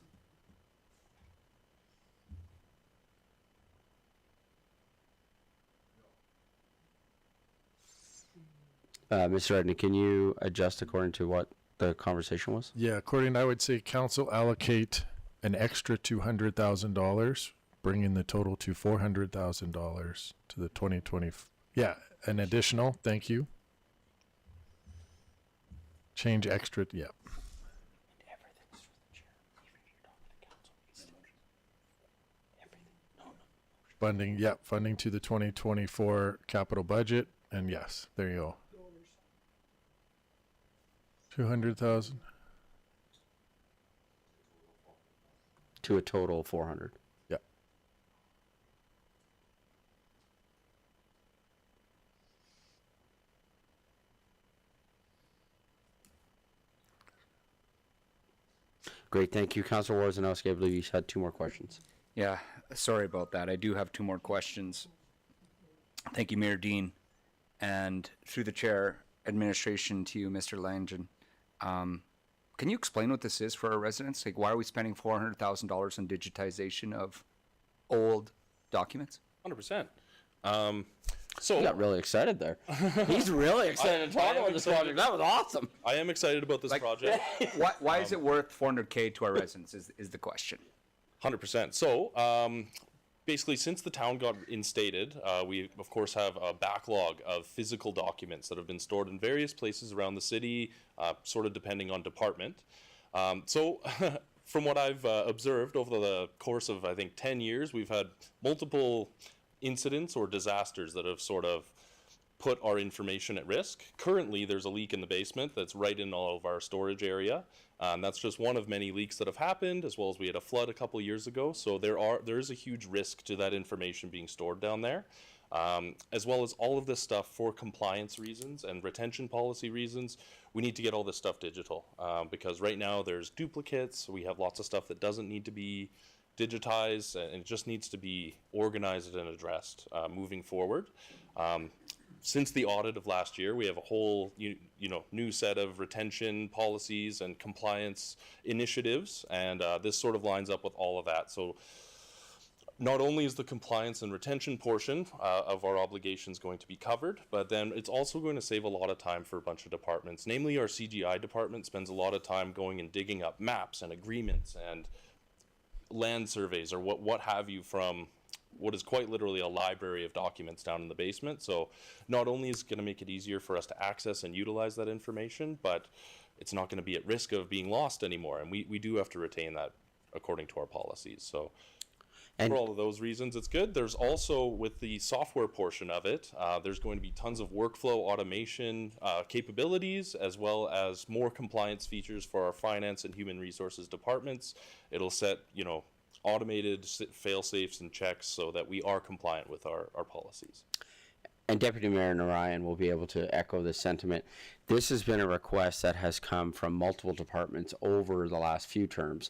Mr. Edney, can you adjust according to what the conversation was? Yeah, according, I would say council allocate an extra $200,000, bringing the total to $400,000 to the 2020. Yeah, an additional, thank you. Change extra, yeah. Funding, yeah, funding to the 2024 capital budget, and yes, there you go. 200,000. To a total of 400. Yeah. Great, thank you. Councilor Warzanowski, I believe you had two more questions. Yeah, sorry about that. I do have two more questions. Thank you, Mayor Dean. And through the chair, administration to you, Mr. Langen. Can you explain what this is for our residents? Like, why are we spending $400,000 on digitization of old documents? 100%. He got really excited there. He's really excited to talk about this project. That was awesome. I am excited about this project. Why is it worth $400K to our residents is the question. 100%. So, basically, since the town got instated, we, of course, have a backlog of physical documents that have been stored in various places around the city, sort of depending on department. So, from what I've observed over the course of, I think, 10 years, we've had multiple incidents or disasters that have sort of put our information at risk. Currently, there's a leak in the basement that's right in all of our storage area. That's just one of many leaks that have happened, as well as we had a flood a couple of years ago. So there is a huge risk to that information being stored down there, as well as all of this stuff for compliance reasons and retention policy reasons. We need to get all this stuff digital because right now there's duplicates. We have lots of stuff that doesn't need to be digitized, and it just needs to be organized and addressed moving forward. Since the audit of last year, we have a whole new set of retention policies and compliance initiatives, and this sort of lines up with all of that. So not only is the compliance and retention portion of our obligations going to be covered, but then it's also going to save a lot of time for a bunch of departments. Namely, our CGI department spends a lot of time going and digging up maps and agreements and land surveys or what have you from what is quite literally a library of documents down in the basement. So not only is it going to make it easier for us to access and utilize that information, but it's not going to be at risk of being lost anymore. And we do have to retain that according to our policies. So for all of those reasons, it's good. There's also, with the software portion of it, there's going to be tons of workflow automation capabilities, as well as more compliance features for our finance and human resources departments. It'll set, automated fail-safes and checks so that we are compliant with our policies. And Deputy Mayor Narayan will be able to echo this sentiment. This has been a request that has come from multiple departments over the last few terms.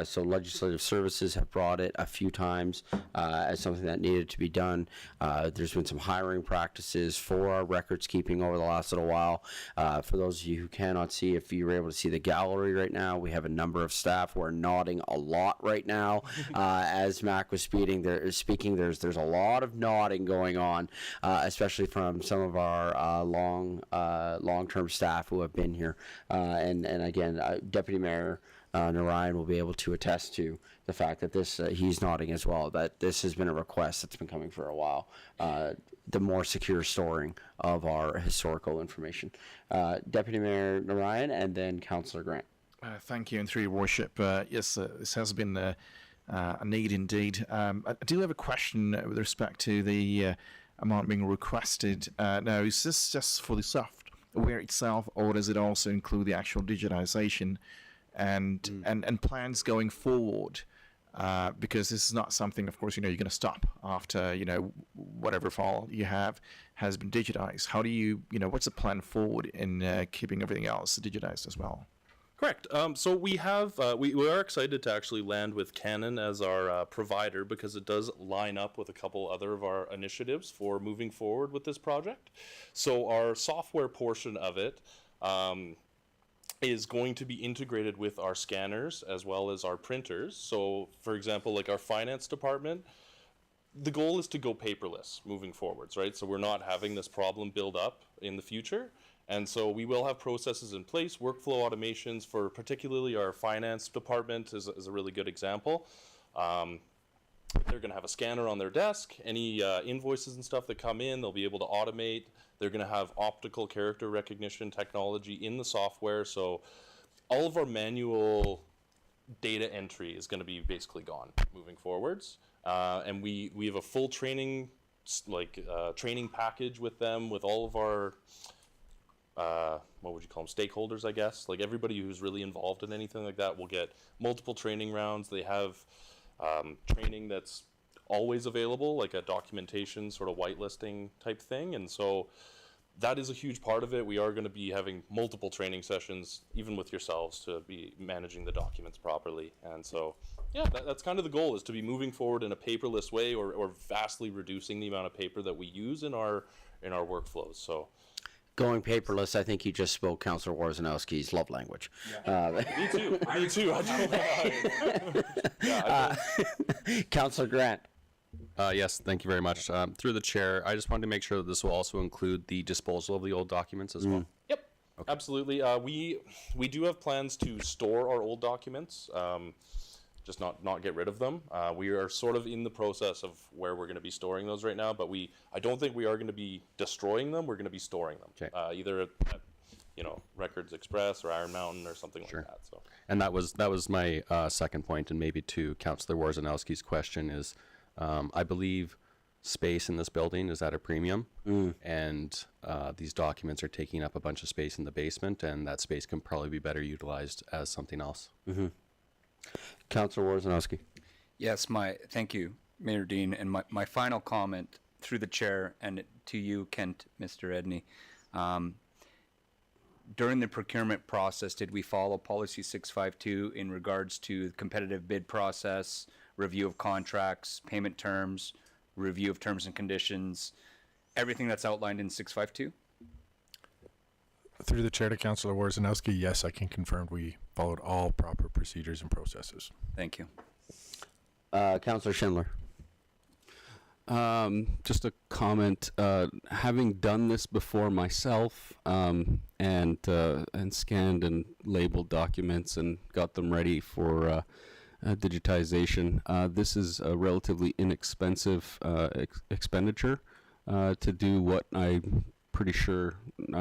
So legislative services have brought it a few times as something that needed to be done. There's been some hiring practices for our records keeping over the last little while. For those of you who cannot see, if you were able to see the gallery right now, we have a number of staff who are nodding a lot right now. As Mac was speaking, there's a lot of nodding going on, especially from some of our long-term staff who have been here. And again, Deputy Mayor Narayan will be able to attest to the fact that this, he's nodding as well, that this has been a request that's been coming for a while. The more secure storing of our historical information. Deputy Mayor Narayan and then Councillor Grant. Thank you, and through your worship, yes, this has been a need indeed. I do have a question with respect to the amount being requested. Now, is this just for the software itself, or does it also include the actual digitization and plans going forward? Because this is not something, of course, you're going to stop after, whatever file you have has been digitized. How do you, what's the plan forward in keeping everything else digitized as well? Correct. So we have, we are excited to actually land with Kallen as our provider, because it does line up with a couple other of our initiatives for moving forward with this project. So our software portion of it is going to be integrated with our scanners as well as our printers. So for example, like our finance department, the goal is to go paperless moving forwards, right? So we're not having this problem build up in the future. And so we will have processes in place, workflow automations for particularly our finance department is a really good example. They're going to have a scanner on their desk. Any invoices and stuff that come in, they'll be able to automate. They're going to have optical character recognition technology in the software. So all of our manual data entry is going to be basically gone moving forwards. And we have a full training, training package with them, with all of our what would you call them, stakeholders, I guess. Like everybody who's really involved in anything like that will get multiple training rounds. They have training that's always available, like a documentation sort of whitelisting type thing. And so that is a huge part of it. We are going to be having multiple training sessions, even with yourselves, to be managing the documents properly. And so, yeah, that's kind of the goal, is to be moving forward in a paperless way, or vastly reducing the amount of paper that we use in our workflows. So, Going paperless, I think you just spoke Councillor Warzanowski's love language. me too. Me too. Councillor Grant. Yes, thank you very much. Through the chair, I just wanted to make sure that this will also include the disposal of the old documents as well. Yep. Okay. Absolutely. We do have plans to store our old documents, just not get rid of them. We are sort of in the process of where we're going to be storing those right now, but I don't think we are going to be destroying them. We're going to be storing them, either at Records Express or Iron Mountain or something like that. So, and that was my second point, and maybe to Councillor Warzanowski's question is, I believe space in this building is at a premium, and these documents are taking up a bunch of space in the basement, and that space can probably be better utilized as something else. Councillor Warzanowski. Yes, thank you, Mayor Dean. And my final comment through the chair and to you, Kent, Mr. Edney. During the procurement process, did we follow Policy 652 in regards to the competitive bid process, review of contracts, payment terms, review of terms and conditions, everything that's outlined in 652? Through the chair to Councillor Warzanowski, yes, I can confirm we followed all proper procedures and processes. Thank you. Councillor Schindler. Just a comment. Having done this before myself, and scanned and labeled documents and got them ready for digitization, this is a relatively inexpensive expenditure to do what I'm pretty sure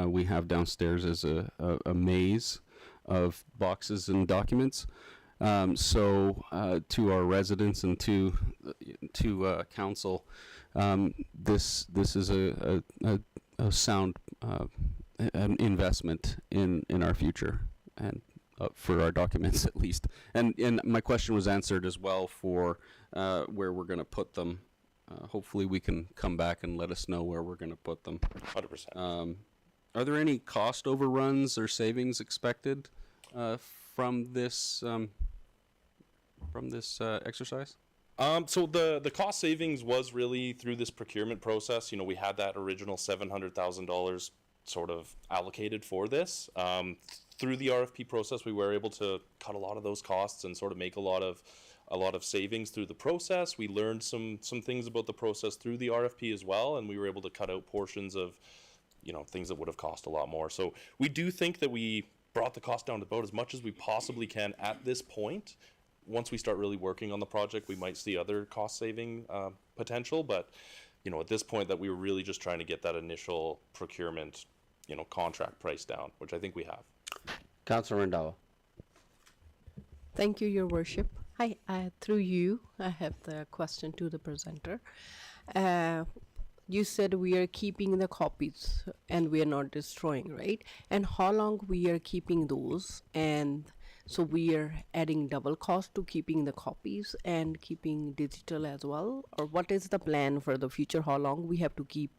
we have downstairs as a maze of boxes and documents. So to our residents and to council, this is a sound an investment in our future and for our documents at least. And my question was answered as well for where we're going to put them. Hopefully we can come back and let us know where we're going to put them. 100%. Are there any cost overruns or savings expected from this exercise? So the cost savings was really through this procurement process. We had that original $700,000 sort of allocated for this. Through the RFP process, we were able to cut a lot of those costs and sort of make a lot of savings through the process. We learned some things about the process through the RFP as well, and we were able to cut out portions of things that would have cost a lot more. So we do think that we brought the cost down to about as much as we possibly can at this point. Once we start really working on the project, we might see other cost saving potential, but at this point that we were really just trying to get that initial procurement contract price down, which I think we have. Councillor Randall. Thank you, Your Worship. Hi, through you, I have the question to the presenter. You said we are keeping the copies and we are not destroying, right? And how long we are keeping those? And so we are adding double cost to keeping the copies and keeping digital as well? Or what is the plan for the future? How long we have to keep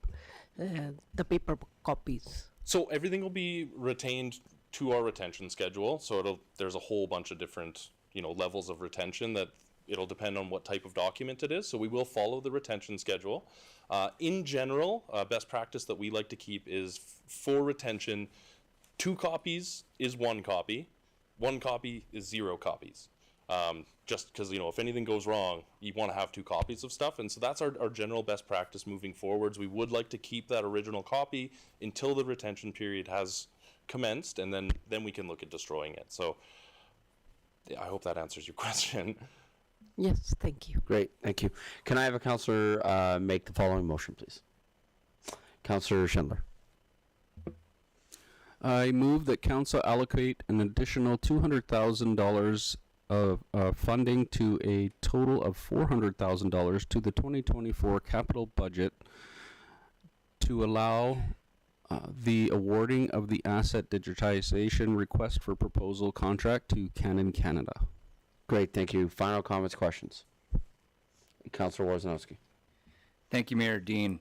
the paper copies? So everything will be retained to our retention schedule. So there's a whole bunch of different levels of retention that it'll depend on what type of document it is. So we will follow the retention schedule. In general, best practice that we like to keep is for retention, 2 copies is 1 copy. 1 copy is 0 copies. Just because, if anything goes wrong, you want to have 2 copies of stuff. And so that's our general best practice moving forwards. We would like to keep that original copy until the retention period has commenced, and then we can look at destroying it. So yeah, I hope that answers your question. Yes, thank you. Great, thank you. Can I have a councillor make the following motion, please? Councillor Schindler. I move that council allocate an additional $200,000 of funding to a total of $400,000 to the 2024 capital budget to allow the awarding of the asset digitization request for proposal contract to Canon Canada. Great, thank you. Final comments, questions? Councillor Warzanowski. Thank you, Mayor Dean.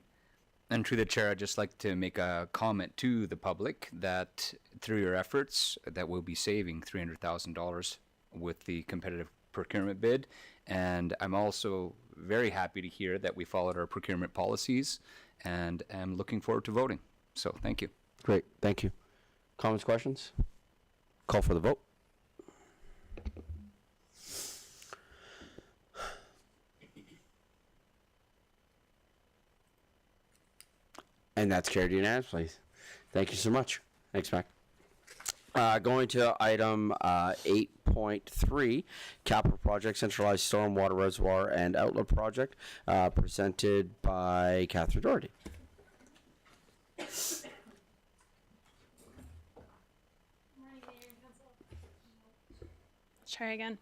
And through the chair, I'd just like to make a comment to the public that through your efforts, that we'll be saving $300,000 with the competitive procurement bid. And I'm also very happy to hear that we followed our procurement policies, and am looking forward to voting. So thank you. Great, thank you. Comments, questions? Call for the vote. And that's carried unanimously. Thank you so much. Thanks, Mac. Going to item 8.3, Capital Project, Centralized Stormwater Reservoir and Outlet Project, presented by Kathryn Doherty. Try again.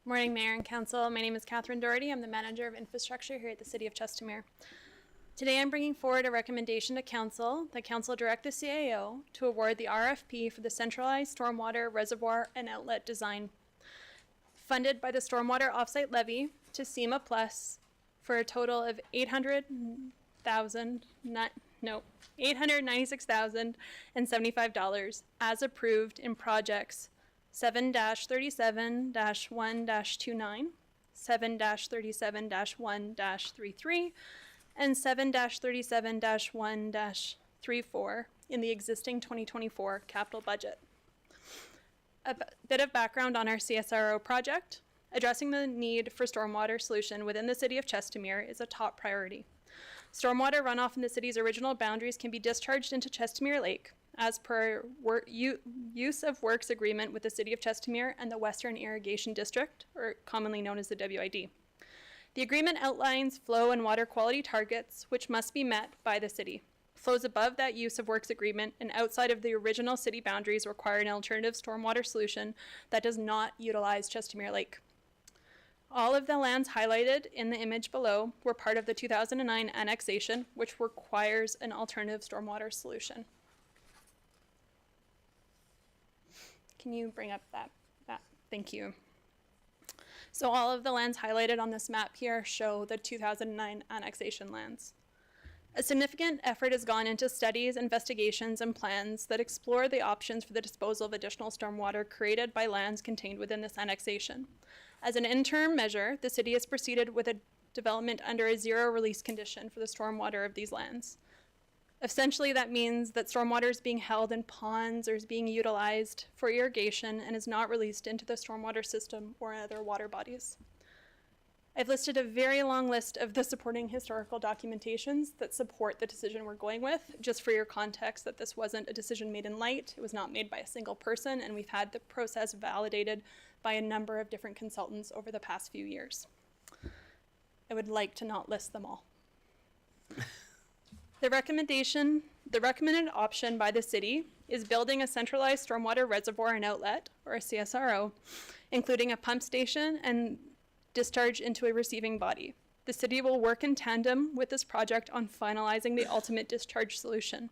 Morning, Mayor and Council. My name is Kathryn Doherty. I'm the Manager of Infrastructure here at the City of Chestermere. Today I'm bringing forward a recommendation to Council that Council direct the CAO to award the RFP for the Centralized Stormwater Reservoir and Outlet Design, funded by the Stormwater Offsite Levy to SEMA Plus for a total of $896,075 as approved in projects 7-37-1-29, 7-37-1-33, and 7-37-1-34 in the existing 2024 capital budget. A bit of background on our CSRO project. Addressing the need for stormwater solution within the City of Chestermere is a top priority. Stormwater runoff in the city's original boundaries can be discharged into Chestermere Lake as per use of works agreement with the City of Chestermere and the Western Irrigation District, or commonly known as the WID. The agreement outlines flow and water quality targets which must be met by the city. Flows above that use of works agreement and outside of the original city boundaries require an alternative stormwater solution that does not utilize Chestermere Lake. All of the lands highlighted in the image below were part of the 2009 annexation, which requires an alternative stormwater solution. Can you bring up that? Thank you. So all of the lands highlighted on this map here show the 2009 annexation lands. A significant effort has gone into studies, investigations, and plans that explore the options for the disposal of additional stormwater created by lands contained within this annexation. As an interim measure, the city has proceeded with a development under a zero release condition for the stormwater of these lands. Essentially, that means that stormwater is being held in ponds or is being utilized for irrigation and is not released into the stormwater system or other water bodies. I've listed a very long list of the supporting historical documentations that support the decision we're going with, just for your context that this wasn't a decision made in light, it was not made by a single person, and we've had the process validated by a number of different consultants over the past few years. I would like to not list them all. The recommended option by the city is building a centralized stormwater reservoir and outlet, or a CSRO, including a pump station and discharge into a receiving body. The city will work in tandem with this project on finalizing the ultimate discharge solution.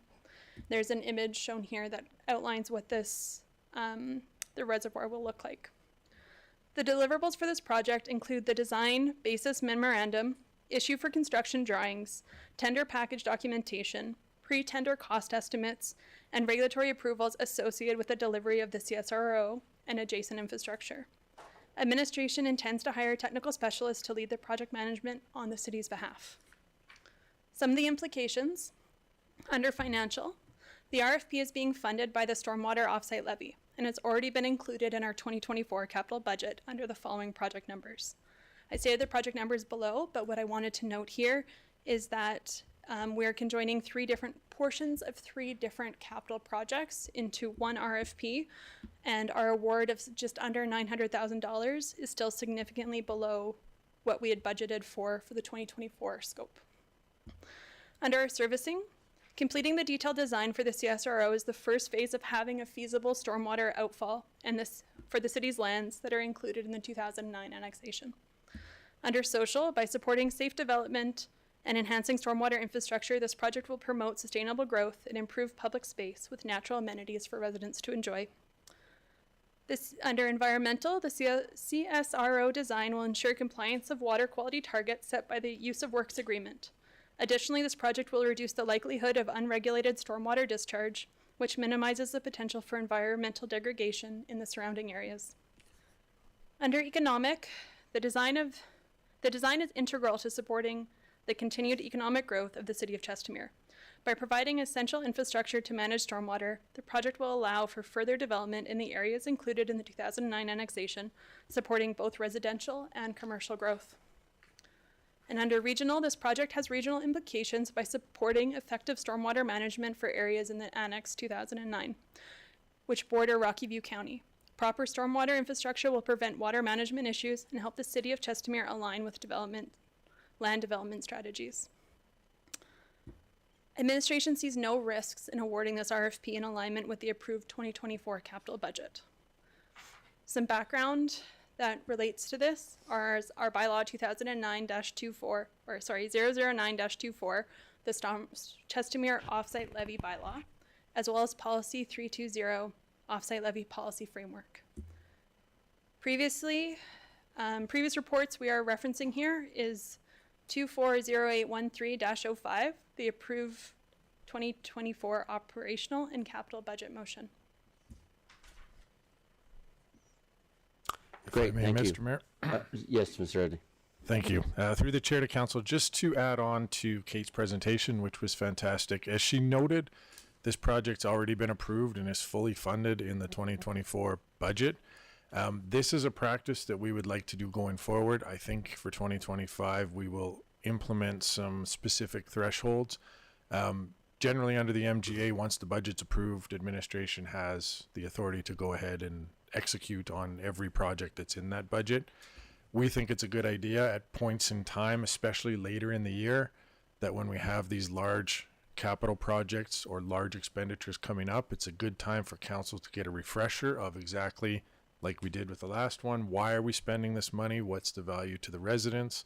There's an image shown here that outlines what this, the reservoir will look like. The deliverables for this project include the design basis memorandum, issue for construction drawings, tender package documentation, pre-tender cost estimates, and regulatory approvals associated with the delivery of the CSRO and adjacent infrastructure. Administration intends to hire technical specialists to lead the project management on the city's behalf. Some of the implications: under financial, the RFP is being funded by the Stormwater Offsite Levy, and it's already been included in our 2024 capital budget under the following project numbers. I stated the project numbers below, but what I wanted to note here is that we're conjoining three different portions of three different capital projects into one RFP, and our award of just under $900,000 is still significantly below what we had budgeted for the 2024 scope. Under our servicing, completing the detailed design for the CSRO is the first phase of having a feasible stormwater outfall and this for the city's lands that are included in the 2009 annexation. Under social, by supporting safe development and enhancing stormwater infrastructure, this project will promote sustainable growth and improve public space with natural amenities for residents to enjoy. Under environmental, the CSRO design will ensure compliance of water quality targets set by the use of works agreement. Additionally, this project will reduce the likelihood of unregulated stormwater discharge, which minimizes the potential for environmental degradation in the surrounding areas. Under economic, the design is integral to supporting the continued economic growth of the city of Chestermere. By providing essential infrastructure to manage stormwater, the project will allow for further development in the areas included in the 2009 annexation, supporting both residential and commercial growth. And under regional, this project has regional implications by supporting effective stormwater management for areas in the Annex 2009, which border Rocky View County. Proper stormwater infrastructure will prevent water management issues and help the city of Chestermere align with land development strategies. Administration sees no risks in awarding this RFP in alignment with the approved 2024 capital budget. Some background that relates to this are our bylaw 009-24, the Chestermere Offsite Levy bylaw, as well as policy 320, Offsite Levy Policy Framework. Previous reports we are referencing here is 240813-05, the approved 2024 operational and capital budget motion. Great, thank you. Mr. Mayor. Yes, Mr. Edney. Thank you. Through the chair to council, just to add on to Kate's presentation, which was fantastic. As she noted, this project's already been approved and is fully funded in the 2024 budget. This is a practice that we would like to do going forward. I think for 2025, we will implement some specific thresholds. Generally under the MGA, once the budget's approved, administration has the authority to go ahead and execute on every project that's in that budget. We think it's a good idea at points in time, especially later in the year, that when we have these large capital projects or large expenditures coming up, it's a good time for council to get a refresher of exactly, like we did with the last one, why are we spending this money? What's the value to the residents?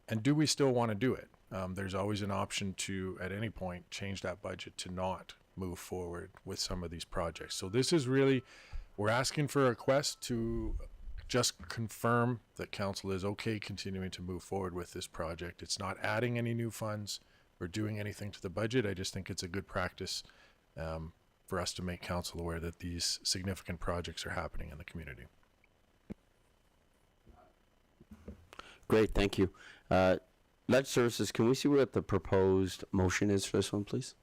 And do we still want to do it? There's always an option to, at any point, change that budget to not move forward with some of these projects. So this is really, we're asking for a request to just confirm that council is okay continuing to move forward with this project. It's not adding any new funds or doing anything to the budget. I just think it's a good practice for us to make council aware that these significant projects are happening in the community. Great, thank you. Ledge Services, can we see what the proposed motion is for this one, please?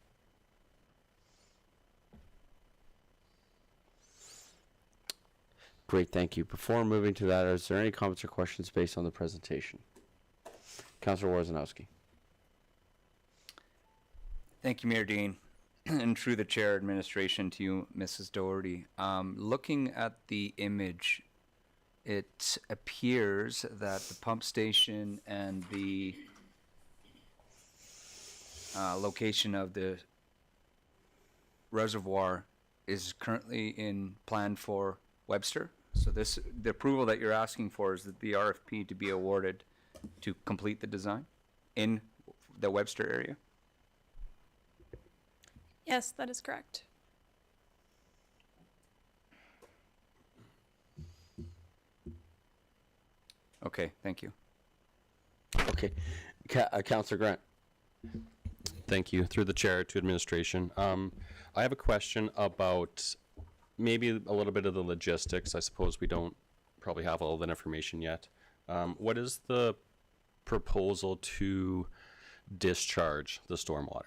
Great, thank you. Before moving to that, is there any comments or questions based on the presentation? Councilor Worzanowski. Thank you, Mayor Dean. And through the chair, administration, to you, Mrs. Doherty. Looking at the image, it appears that the pump station and the location of the reservoir is currently in plan for Webster. So the approval that you're asking for is that the RFP to be awarded to complete the design in the Webster area? Yes, that is correct. Okay, thank you. Okay. Councilor Grant. Thank you. Through the chair to administration. I have a question about maybe a little bit of the logistics. I suppose we don't probably have all the information yet. What is the proposal to discharge the stormwater?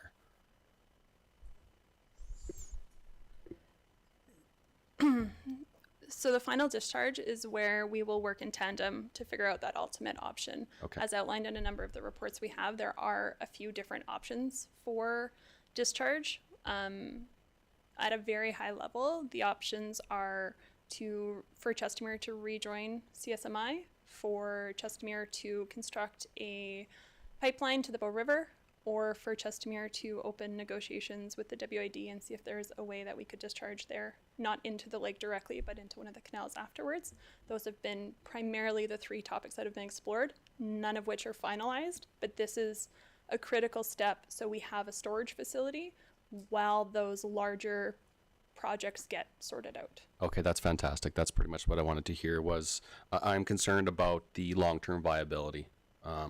So the final discharge is where we will work in tandem to figure out that ultimate option. Okay. As outlined in a number of the reports we have, there are a few different options for discharge. At a very high level, the options are for Chestermere to rejoin CSMI, for Chestermere to construct a pipeline to the Bow River, or for Chestermere to open negotiations with the WID and see if there's a way that we could discharge there, not into the lake directly, but into one of the canals afterwards. Those have been primarily the three topics that have been explored, none of which are finalized, but this is a critical step so we have a storage facility while those larger projects get sorted out. Okay, that's fantastic. That's pretty much what I wanted to hear was I'm concerned about the long-term viability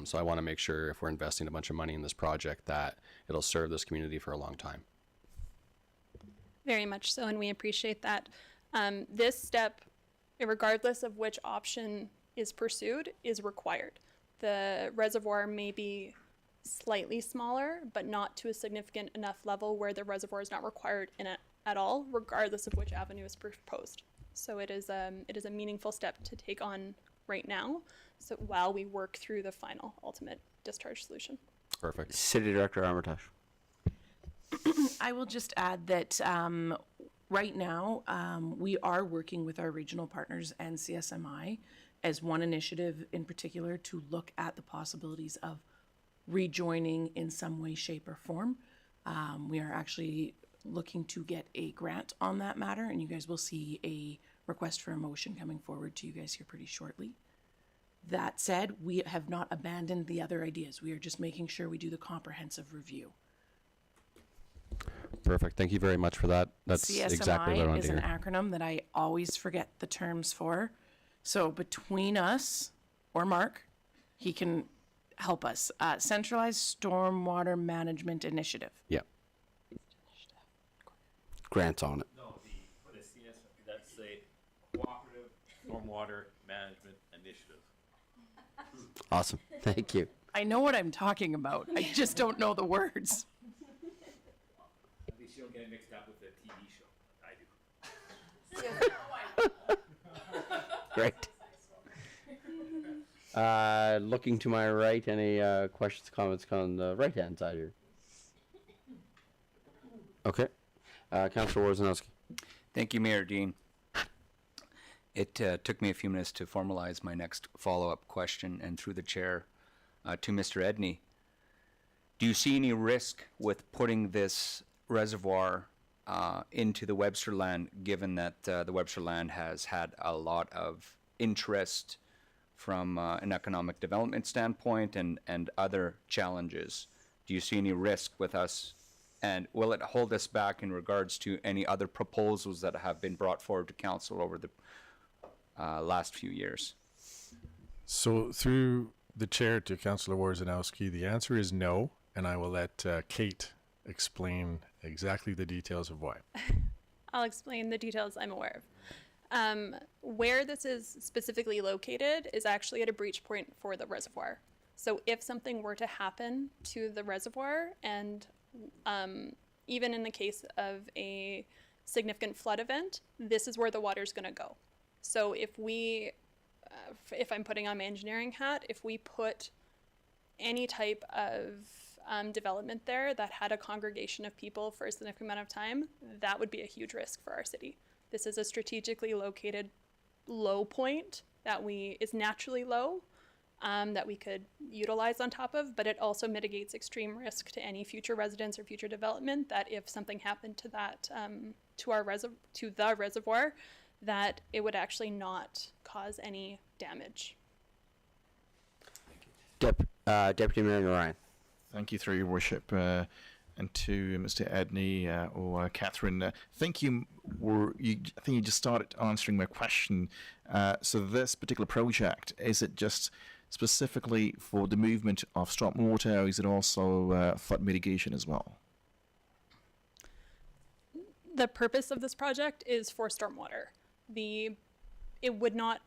So I want to make sure if we're investing a bunch of money in this project that it'll serve this community for a long time. Very much so, and we appreciate that. This step, regardless of which option is pursued, is required. The reservoir may be slightly smaller, but not to a significant enough level where the reservoir is not required in it at all, regardless of which avenue is proposed. So it is a meaningful step to take on right now, so while we work through the final ultimate discharge solution. Perfect. City Director Armitage. I will just add that right now we are working with our regional partners and CSMI as one initiative in particular to look at the possibilities of rejoining in some way, shape, or form. We are actually looking to get a grant on that matter, and you guys will see a request for a motion coming forward to you guys here pretty shortly. That said, we have not abandoned the other ideas. We are just making sure we do the comprehensive review. Perfect. Thank you very much for that. That's CSMI exactly what I wanted is to an hear. acronym that I always forget the terms for. So between us or Mark, he can help us. Centralized Stormwater Management Initiative. Yeah. Grants on it. No, for the CS, that's the Cooperative Stormwater Management Initiative. Awesome. Thank you. I know what I'm talking about. I just don't know the words. At least you don't get it mixed up with the TV show, like I do. Great. Looking to my right, any questions, comments on the right-hand side here? Okay. Councilor Worzanowski. Thank you, Mayor Dean. It took me a few minutes to formalize my next follow-up question, and through the chair to Mr. Edney. Do you see any risk with putting this reservoir into the Webster land, given that the Webster land has had a lot of interest from an economic development standpoint and other challenges? Do you see any risk with us? And will it hold us back in regards to any other proposals that have been brought forward to council over the last few years? So through the chair to Councillor Worzanowski, the answer is no, and I will let Kate explain exactly the details of why. I'll explain the details I'm aware of. Where this is specifically located is actually at a breach point for the reservoir. So if something were to happen to the reservoir, and even in the case of a significant flood event, this is where the water is going to go. So if we, if I'm putting on my engineering hat, if we put any type of development there that had a congregation of people for a significant amount of time, that would be a huge risk for our city. This is a strategically located low point that is naturally low, that we could utilize on top of, but it also mitigates extreme risk to any future residents or future development, that if something happened to that, to the reservoir, that it would actually not cause any damage. Deputy Mayor Narayan. Thank you, through your worship, and to Mr. Edney or Kathryn. I think you just started answering my question. So this particular project, is it just specifically for the movement of stormwater, or is it also flood mitigation as well? The purpose of this project is for stormwater. It would not,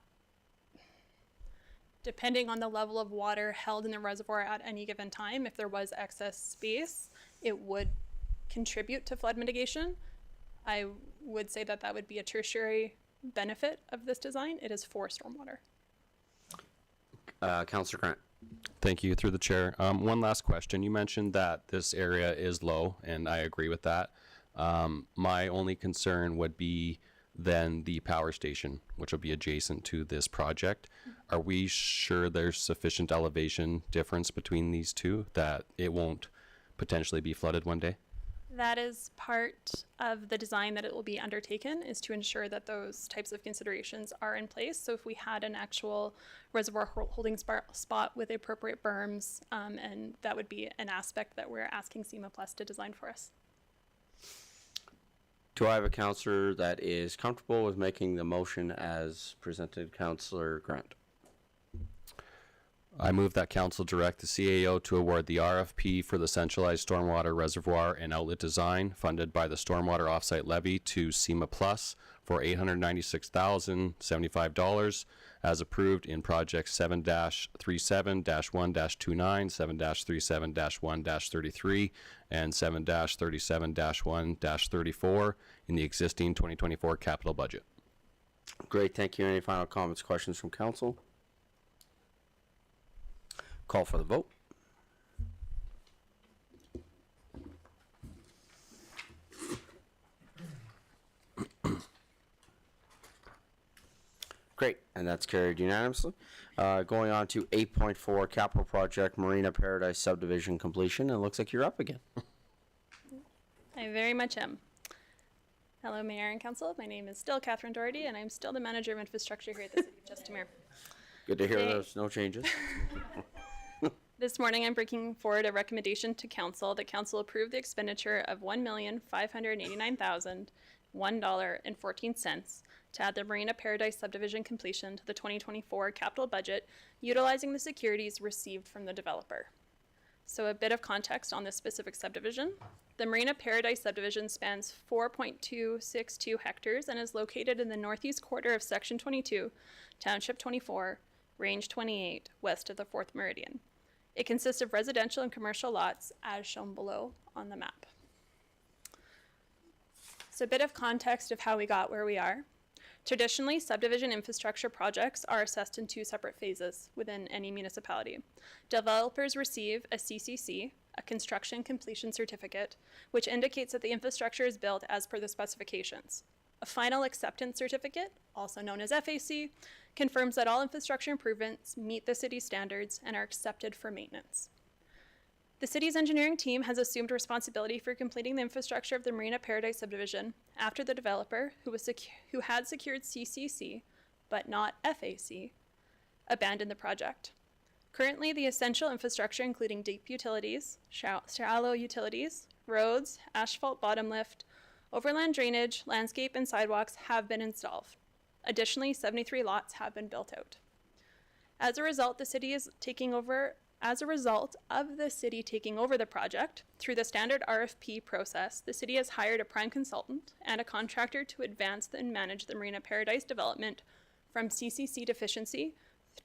depending on the level of water held in the reservoir at any given time, if there was excess space, it would contribute to flood mitigation. I would say that that would be a tertiary benefit of this design. It is for stormwater. Councilor Grant. Thank you, through the chair. One last question. You mentioned that this area is low, and I agree with that. My only concern would be then the power station, which will be adjacent to this project. Are we sure there's sufficient elevation difference between these two that it won't potentially be flooded one day? That is part of the design that it will be undertaken, is to ensure that those types of considerations are in place. So if we had an actual reservoir holding spot with appropriate berms, and that would be an aspect that we're asking SEMA Plus to design for us. Do I have a councillor that is comfortable with making the motion as presented? Councillor Grant. I move that council direct the CAO to award the RFP for the centralized stormwater reservoir and outlet design funded by the Stormwater Offsite Levy to SEMA Plus for $896,075 as approved in project 7-37-1-29, 7-37-1-33, and 7-37-1-34 in the existing 2024 capital budget. Great, thank you. Any final comments, questions from council? Call for the vote. Great, and that's carried unanimously. Going on to 8.4 capital project Marina Paradise subdivision completion. It looks like you're up again. I very much am. Hello, Mayor and Council. My name is still Kathryn Doherty, and I'm still the Manager of Infrastructure here at the City of Chestermere. Good to hear Hey. there's no changes. This morning, I'm bringing forward a recommendation to Council that Council approve the expenditure of $1,589,001.14 to add the Marina Paradise subdivision completion to the 2024 capital budget, utilizing the securities received from the developer. So a bit of context on this specific subdivision. The Marina Paradise subdivision spans 4.262 hectares and is located in the northeast quarter of Section 22, Township 24, Range 28, west of the 4th Meridian. It consists of residential and commercial lots as shown below on the map. So a bit of context of how we got where we are. Traditionally, subdivision infrastructure projects are assessed in two separate phases within any municipality. Developers receive a CCC, a construction completion certificate, which indicates that the infrastructure is built as per the specifications. A final acceptance certificate, also known as FAC, confirms that all infrastructure improvements meet the city's standards and are accepted for maintenance. The city's engineering team has assumed responsibility for completing the infrastructure of the Marina Paradise subdivision after the developer, who had secured CCC, but not FAC, abandoned the project. Currently, the essential infrastructure, including deep utilities, shallow utilities, roads, asphalt bottom lift, overland drainage, landscape, and sidewalks have been installed. Additionally, 73 lots have been built out. As a result of the city taking over the project, through the standard RFP process, the city has hired a prime consultant and a contractor to advance and manage the Marina Paradise development from CCC deficiency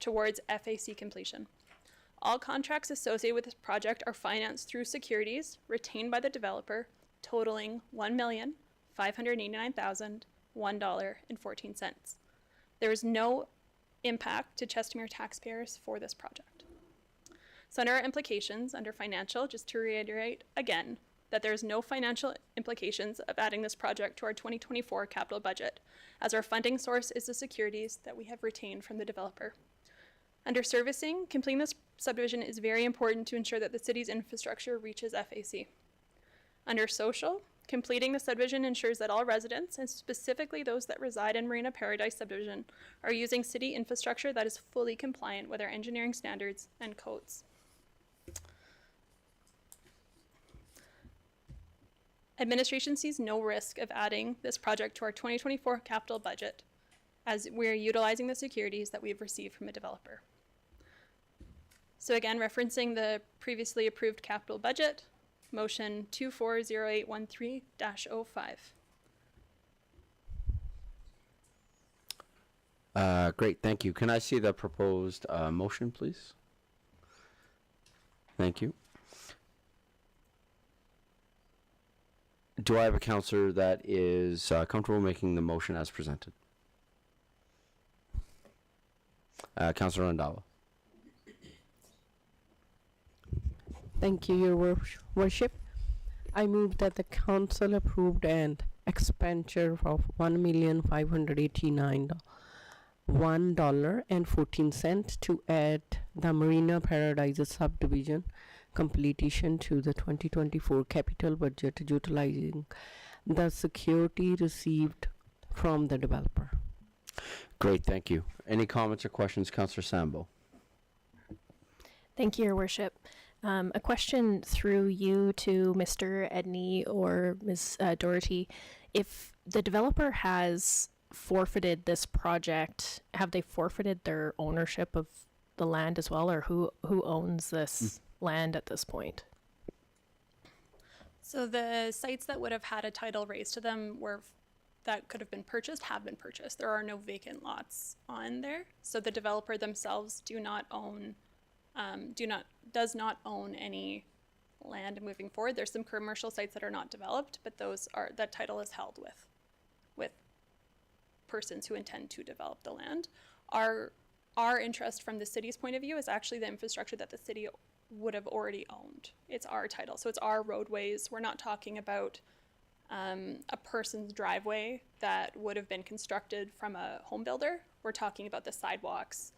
towards FAC completion. All contracts associated with this project are financed through securities retained by the developer, totaling $1,589,001.14. There is no impact to Chestermere taxpayers for this project. So under our implications, under financial, just to reiterate again, that there's no financial implications of adding this project to our 2024 capital budget, as our funding source is the securities that we have retained from the developer. Under servicing, completing this subdivision is very important to ensure that the city's infrastructure reaches FAC. Under social, completing the subdivision ensures that all residents, and specifically those that reside in Marina Paradise subdivision, are using city infrastructure that is fully compliant with our engineering standards and codes. Administration sees no risk of adding this project to our 2024 capital budget, as we're utilizing the securities that we've received from a developer. So again, referencing the previously approved capital budget, motion 240813-05. Great, thank you. Can I see the proposed motion, please? Thank you. Do I have a counselor that is comfortable making the motion as presented? Counselor Randhawa. Thank you, Your Worship. I move that the council approved an expenditure of $1,589,001.14 to add the Marina Paradise subdivision completion to the 2024 capital budget, utilizing the security received from the developer. Great, thank you. Any comments or questions, Councillor Sambo? Thank you, Your Worship. A question through you to Mr. Edney or Ms. Doherty. If the developer has forfeited this project, have they forfeited their ownership of the land as well, or who owns this land at this point? So the sites that would have had a title raised to them that could have been purchased have been purchased. There are no vacant lots on there. So the developer themselves does not own any land moving forward. There's some commercial sites that are not developed, but that title is held with persons who intend to develop the land. Our interest from the city's point of view is actually the infrastructure that the city would have already owned. It's our title, so it's our roadways. We're not talking about a person's driveway that would have been constructed from a home builder. We're talking about the sidewalks,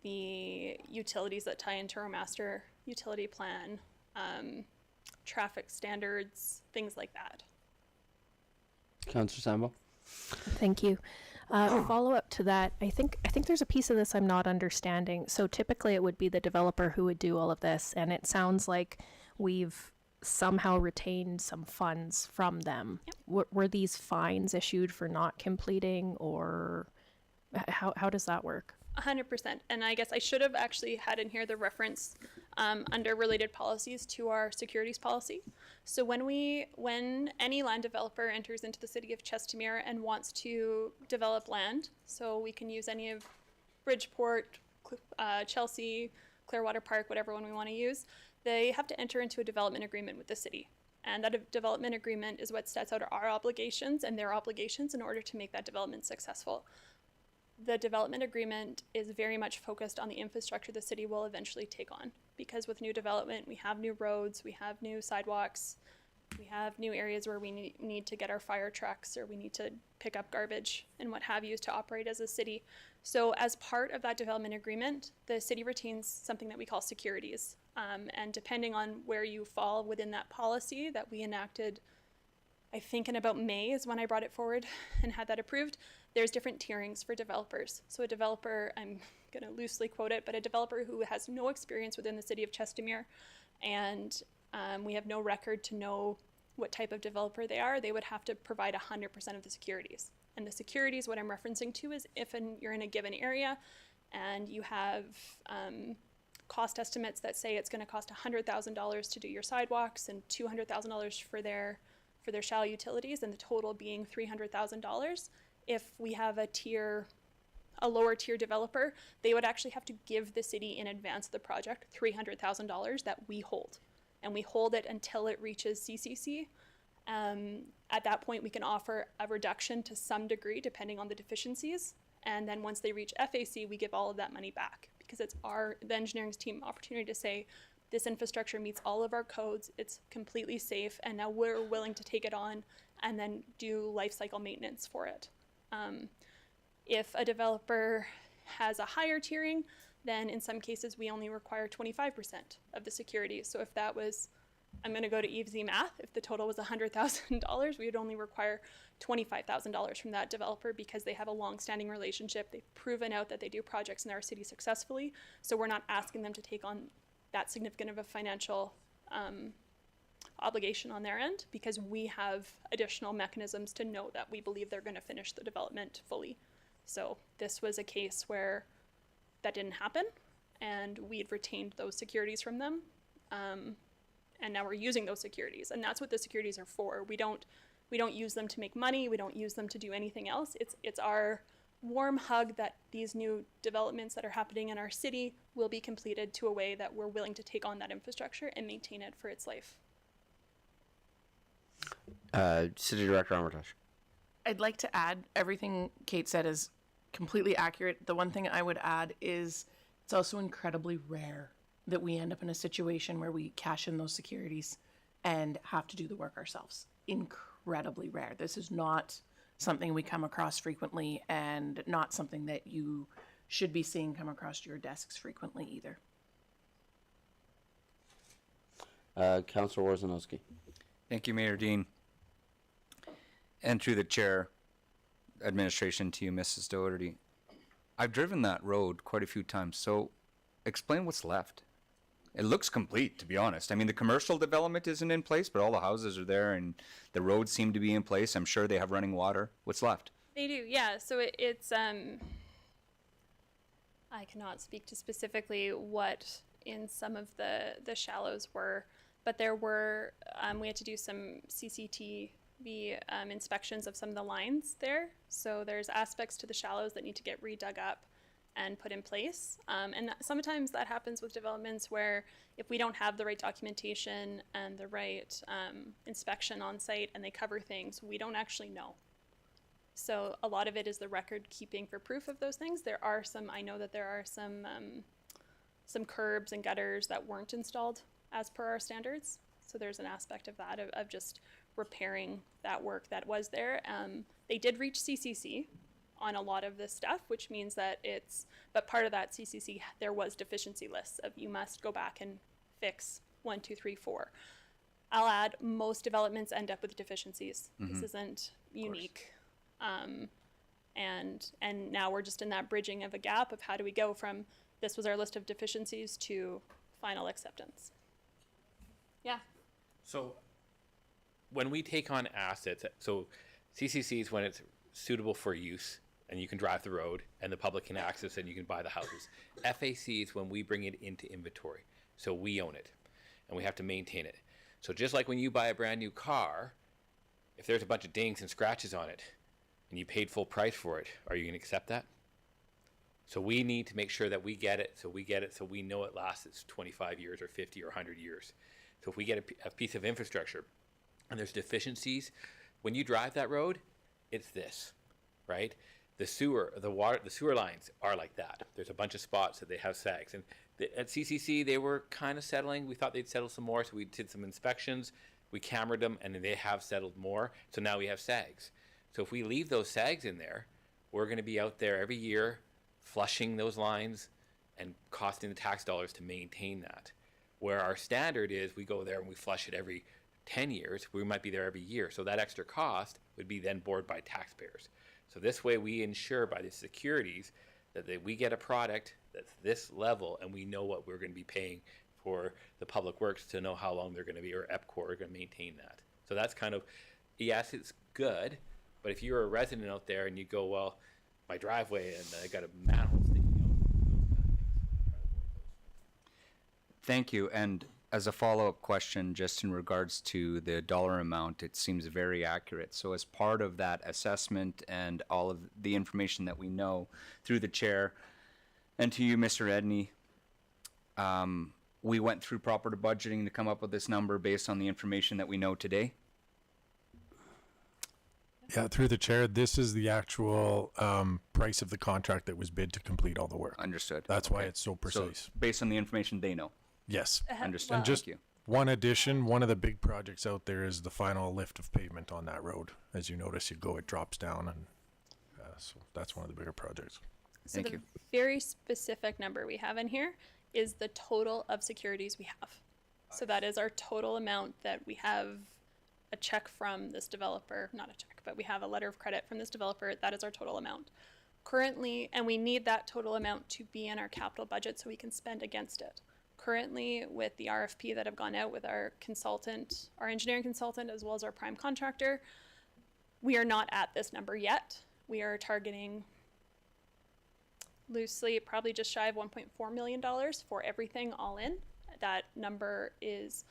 the utilities that tie into our master utility plan, traffic standards, things like that. Councillor Sambo? Thank you. Follow up to that, I think there's a piece of this I'm not understanding. So typically it would be the developer who would do all of this, and it sounds like we've somehow retained some funds from them. Yep. Were these fines issued for not completing, or how does that work? 100%. And I guess I should have actually had in here the reference under related policies to our securities policy. So when any land developer enters into the city of Chestermere and wants to develop land, so we can use any of Bridgeport, Chelsea, Clearwater Park, whatever one we want to use, they have to enter into a development agreement with the city. And that development agreement is what sets out our obligations and their obligations in order to make that development successful. The development agreement is very much focused on the infrastructure the city will eventually take on. Because with new development, we have new roads, we have new sidewalks, we have new areas where we need to get our fire trucks, or we need to pick up garbage and what have you to operate as a city. So as part of that development agreement, the city retains something that we call securities. And depending on where you fall within that policy that we enacted, I think in about May is when I brought it forward and had that approved, there's different tierings for developers. So a developer, I'm going to loosely quote it, but a developer who has no experience within the city of Chestermere, and we have no record to know what type of developer they are, they would have to provide 100% of the securities. And the securities, what I'm referencing to, is if you're in a given area and you have cost estimates that say it's going to cost $100,000 to do your sidewalks and $200,000 for their shallow utilities, and the total being $300,000. If we have a lower tier developer, they would actually have to give the city in advance of the project $300,000 that we hold. And we hold it until it reaches CCC. At that point, we can offer a reduction to some degree, depending on the deficiencies. And then once they reach FAC, we give all of that money back, because it's the engineering team opportunity to say, this infrastructure meets all of our codes, it's completely safe, and now we're willing to take it on and then do life cycle maintenance for it. If a developer has a higher tiering, then in some cases we only require 25% of the security. So if that was, I'm going to go to easy math, if the total was $100,000, we would only require $25,000 from that developer, because they have a long-standing relationship. They've proven out that they do projects in our city successfully. So we're not asking them to take on that significant of a financial obligation on their end, because we have additional mechanisms to know that we believe they're going to finish the development fully. So this was a case where that didn't happen, and we'd retained those securities from them, and now we're using those securities, and that's what the securities are for. We don't use them to make money. We don't use them to do anything else. It's our warm hug that these new developments that are happening in our city will be completed to a way that we're willing to take on that infrastructure and maintain it for its life. City Director Armitage. I'd like to add, everything Kate said is completely accurate. The one thing I would add is it's also incredibly rare that we end up in a situation where we cash in those securities and have to do the work ourselves. Incredibly rare. This is not something we come across frequently, and not something that you should be seeing come across your desks frequently either. Councillor Warzanowski. Thank you, Mayor Dean. And through the chair, administration to you, Mrs. Doherty. I've driven that road quite a few times, so explain what's left. It looks complete, to be honest. I mean, the commercial development isn't in place, but all the houses are there, and the roads seem to be in place. I'm sure they have running water. What's left? They do, yeah. So it's I cannot speak to specifically what in some of the shallows were, but there were, we had to do some CCTV inspections of some of the lines there. So there's aspects to the shallows that need to get redug up and put in place. And sometimes that happens with developments where if we don't have the right documentation and the right inspection on site and they cover things, we don't actually know. So a lot of it is the record keeping for proof of those things. There are some, I know that there are some curbs and gutters that weren't installed as per our standards. So there's an aspect of that, of just repairing that work that was there. They did reach CCC on a lot of this stuff, which means that but part of that CCC, there was deficiency lists of you must go back and fix 1, 2, 3, 4. I'll add, most developments end up with deficiencies. This isn't unique. And now we're just in that bridging of a gap of how do we go from this was our list of deficiencies to final acceptance. Yeah. So when we take on assets, so CCC is when it's suitable for use and you can drive the road and the public can access it and you can buy the houses. FAC is when we bring it into inventory. So we own it and we have to maintain it. So just like when you buy a brand new car, if there's a bunch of dings and scratches on it and you paid full price for it, are you going to accept that? So we need to make sure that we get it, so we know it lasts 25 years or 50 or 100 years. So if we get a piece of infrastructure and there's deficiencies, when you drive that road, it's this, right? The sewer lines are like that. There's a bunch of spots that they have sags. And at CCC, they were kind of settling. We thought they'd settle some more, so we did some inspections. We cameraed them, and they have settled more. So now we have sags. So if we leave those sags in there, we're going to be out there every year flushing those lines and costing the tax dollars to maintain that. Where our standard is we go there and we flush it every 10 years, we might be there every year. So that extra cost would be then borne by taxpayers. So this way we ensure by the securities that we get a product that's this level and we know what we're going to be paying for the public works to know how long they're going to be, or EPCOR are going to maintain that. So that's kind of, yes, it's good, but if you're a resident out there and you go, well, my driveway and I got a manhole sticking out, those kind of things. Thank you. And as a follow-up question, just in regards to the dollar amount, it seems very accurate. So as part of that assessment and all of the information that we know through the chair and to you, Mr. Edney, we went through proper budgeting to come up with this number based on the information that we know today. Yeah, through the chair, this is the actual price of the contract that was bid to complete all the work. Understood. That's why it's so precise. So based on the information they know. Yes. Understood. And just Thank you. one addition, one of the big projects out there is the final lift of pavement on that road. As you notice, it drops down, and so that's one of the bigger projects. So Thank the you. very specific number we have in here is the total of securities we have. So that is our total amount that we have a check from this developer, not a check, but we have a letter of credit from this developer. That is our total amount. Currently, and we need that total amount to be in our capital budget so we can spend against it. Currently, with the RFP that have gone out with our consultant, our engineering consultant, as well as our prime contractor, we are not at this number yet. We are targeting loosely probably just shy of $1.4 million for everything all in. That number is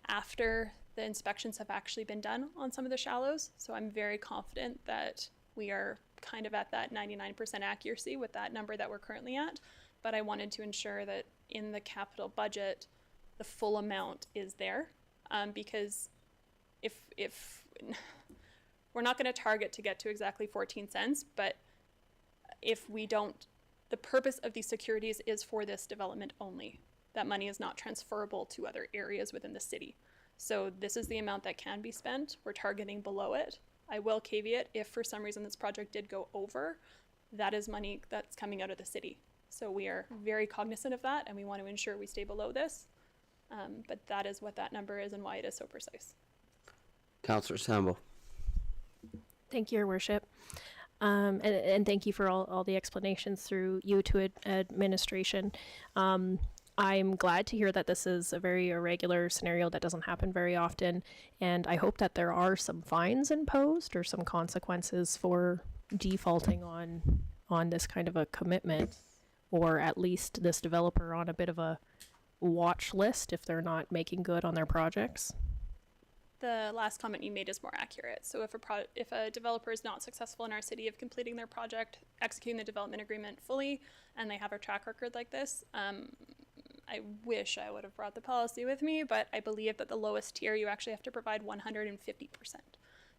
after the inspections have actually been done on some of the shallows. So I'm very confident that we are kind of at that 99% accuracy with that number that we're currently at. But I wanted to ensure that in the capital budget, the full amount is there. Because if we're not going to target to get to exactly 14 cents, but if we don't, the purpose of these securities is for this development only. That money is not transferable to other areas within the city. So this is the amount that can be spent. We're targeting below it. I will caveat, if for some reason this project did go over, that is money that's coming out of the city. So we are very cognizant of that, and we want to ensure we stay below this. But that is what that number is and why it is so precise. Councillor Sambo. Thank you, Your Worship. And thank you for all the explanations through you to administration. I'm glad to hear that this is a very irregular scenario that doesn't happen very often, and I hope that there are some fines imposed or some consequences for defaulting on on this kind of a commitment, or at least this developer on a bit of a watch list if they're not making good on their projects? The last comment you made is more accurate. So if a developer is not successful in our city of completing their project, executing the development agreement fully, and they have a track record like this, I wish I would have brought the policy with me, but I believe that the lowest tier you actually have to provide 150%.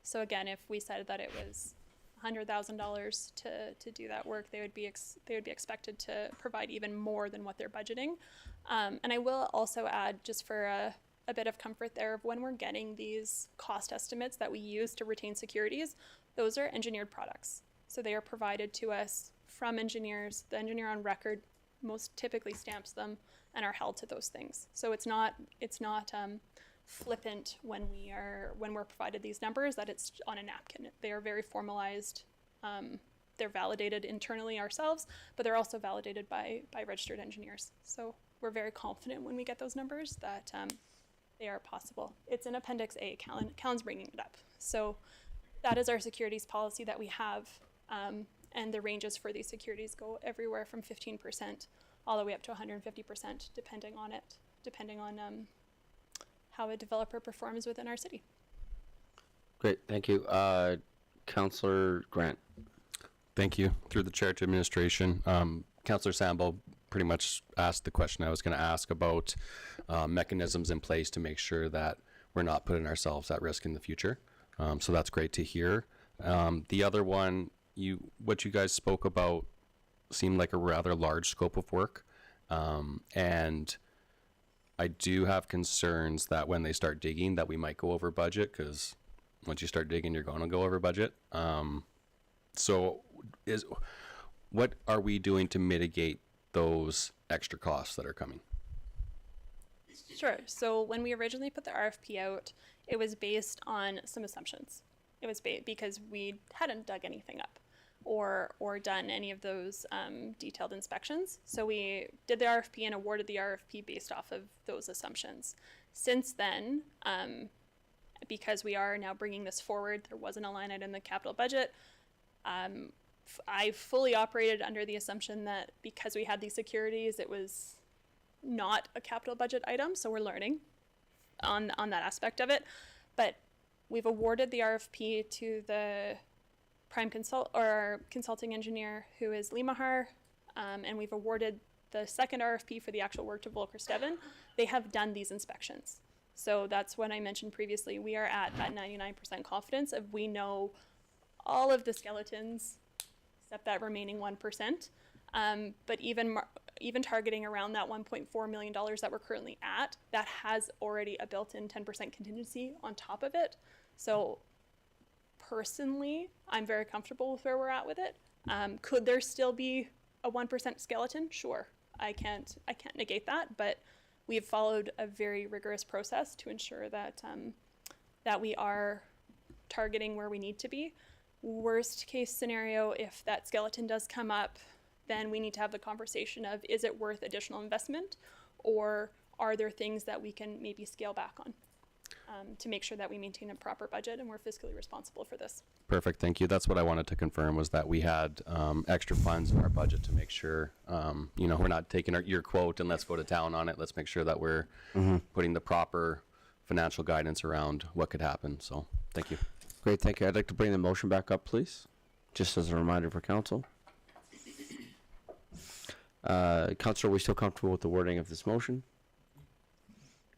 So again, if we said that it was $100,000 to do that work, they would be expected to provide even more than what they're budgeting. And I will also add, just for a bit of comfort there, of when we're getting these cost estimates that we use to retain securities, those are engineered products. So they are provided to us from engineers. The engineer on record most typically stamps them and are held to those things. So it's not flippant when we're provided these numbers that it's on a napkin. They are very formalized. They're validated internally ourselves, but they're also validated by registered engineers. So we're very confident when we get those numbers that they are possible. It's in Appendix A. Kallen's bringing it up. So that is our securities policy that we have, and the ranges for these securities go everywhere from 15% all the way up to 150%, depending on how a developer performs within our city. Great, thank you. Councillor Grant. Thank you. Through the chair to administration, Councillor Sambo pretty much asked the question I was going to ask about mechanisms in place to make sure that we're not putting ourselves at risk in the future. So that's great to hear. The other one, what you guys spoke about seemed like a rather large scope of work. And I do have concerns that when they start digging that we might go over budget, because once you start digging, you're going to go over budget. So what are we doing to mitigate those extra costs that are coming? Sure. So when we originally put the RFP out, it was based on some assumptions. It was because we hadn't dug anything up or done any of those detailed inspections. So we did the RFP and awarded the RFP based off of those assumptions. Since then, because we are now bringing this forward, there wasn't a line item in the capital budget. I fully operated under the assumption that because we had these securities, it was not a capital budget item. So we're learning on that aspect of it. But we've awarded the RFP to the prime consulting engineer, who is Limahar, and we've awarded the second RFP for the actual work to Volker Steven. They have done these inspections. So that's when I mentioned previously, we are at that 99% confidence of we know all of the skeletons except that remaining 1%. But even targeting around that $1.4 million that we're currently at, that has already a built-in 10% contingency on top of it. So personally, I'm very comfortable with where we're at with it. Could there still be a 1% skeleton? Sure, I can't negate that, but we've followed a very rigorous process to ensure that that we are targeting where we need to be. Worst case scenario, if that skeleton does come up, then we need to have the conversation of, is it worth additional investment, or are there things that we can maybe scale back on to make sure that we maintain a proper budget and we're fiscally responsible for this. Perfect, thank you. That's what I wanted to confirm, was that we had extra funds in our budget to make sure, we're not taking your quote and let's go to town on it. Let's make sure that we're putting the proper financial guidance around what could happen. So thank you. Great, thank you. I'd like to bring the motion back up, please, just as a reminder for council. Councilor, are we still comfortable with the wording of this motion?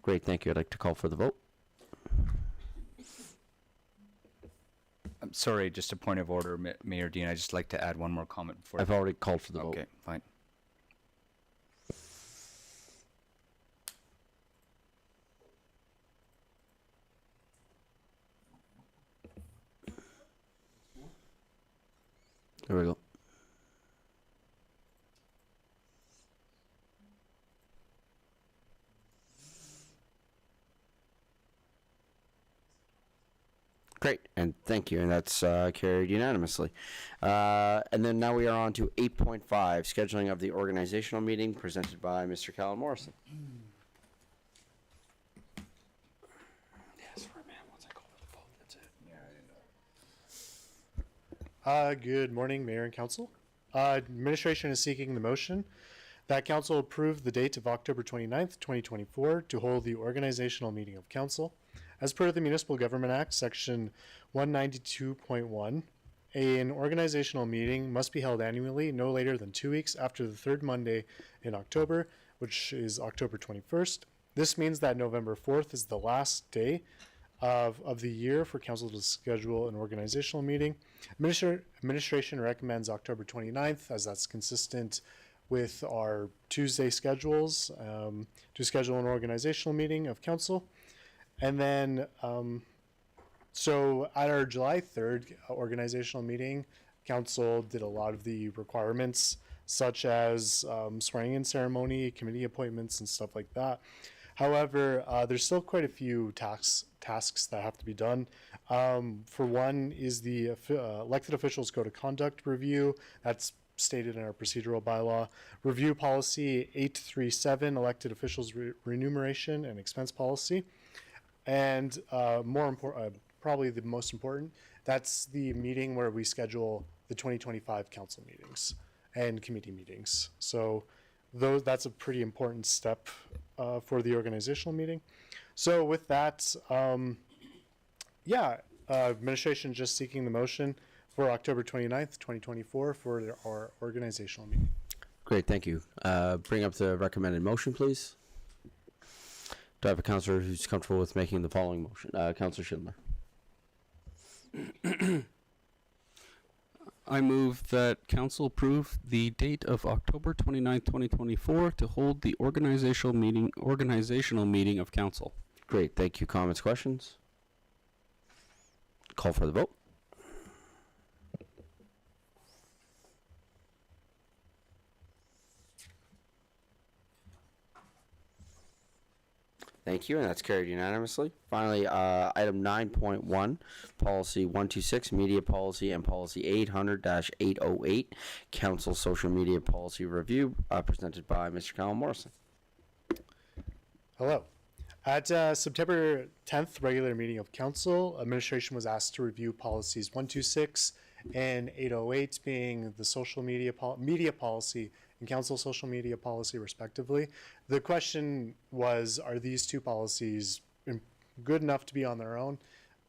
Great, thank you. I'd like to call for the vote. I'm sorry, just a point of order, Mayor Dean. I'd just like to add one more comment before. I've already called for the vote. Okay, fine. There we go. Great, and thank you, and that's carried unanimously. And then now we are on to 8.5, scheduling of the organizational meeting presented by Mr. Kallen Morrison. Good morning, Mayor and Council. Administration is seeking the motion that council approve the date of October 29th, 2024 to hold the organizational meeting of council. As per the Municipal Government Act, Section 192.1, an organizational meeting must be held annually no later than 2 weeks after the third Monday in October, which is October 21st. This means that November 4th is the last day of the year for council to schedule an organizational meeting. Administration recommends October 29th, as that's consistent with our Tuesday schedules, to schedule an organizational meeting of council. And then, so at our July 3rd organizational meeting, council did a lot of the requirements, such as swearing-in ceremony, committee appointments, and stuff like that. However, there's still quite a few tasks that have to be done. For one is the elected officials code of conduct review. That's stated in our procedural bylaw. Review policy 837, elected officials remuneration and expense policy. And more important, probably the most important, that's the meeting where we schedule the 2025 council meetings and committee meetings. So that's a pretty important step for the organizational meeting. So with that, administration just seeking the motion for October 29th, 2024 for our organizational meeting. Great, thank you. Bring up the recommended motion, please. Do I have a councillor who's comfortable with making the following motion? Councillor Schindler. I move that council approve the date of October 29th, 2024 to hold the organizational meeting of council. Great, thank you. Comments, questions? Call for the vote. Thank you, and that's carried unanimously. Finally, item 9.1, policy 126, media policy and policy 800-808, council social media policy review, presented by Mr. Kallen Morrison. Hello. At September 10th regular meeting of council, administration was asked to review policies 126 and 808, being the social media policy and council social media policy respectively. The question was, are these two policies good enough to be on their own?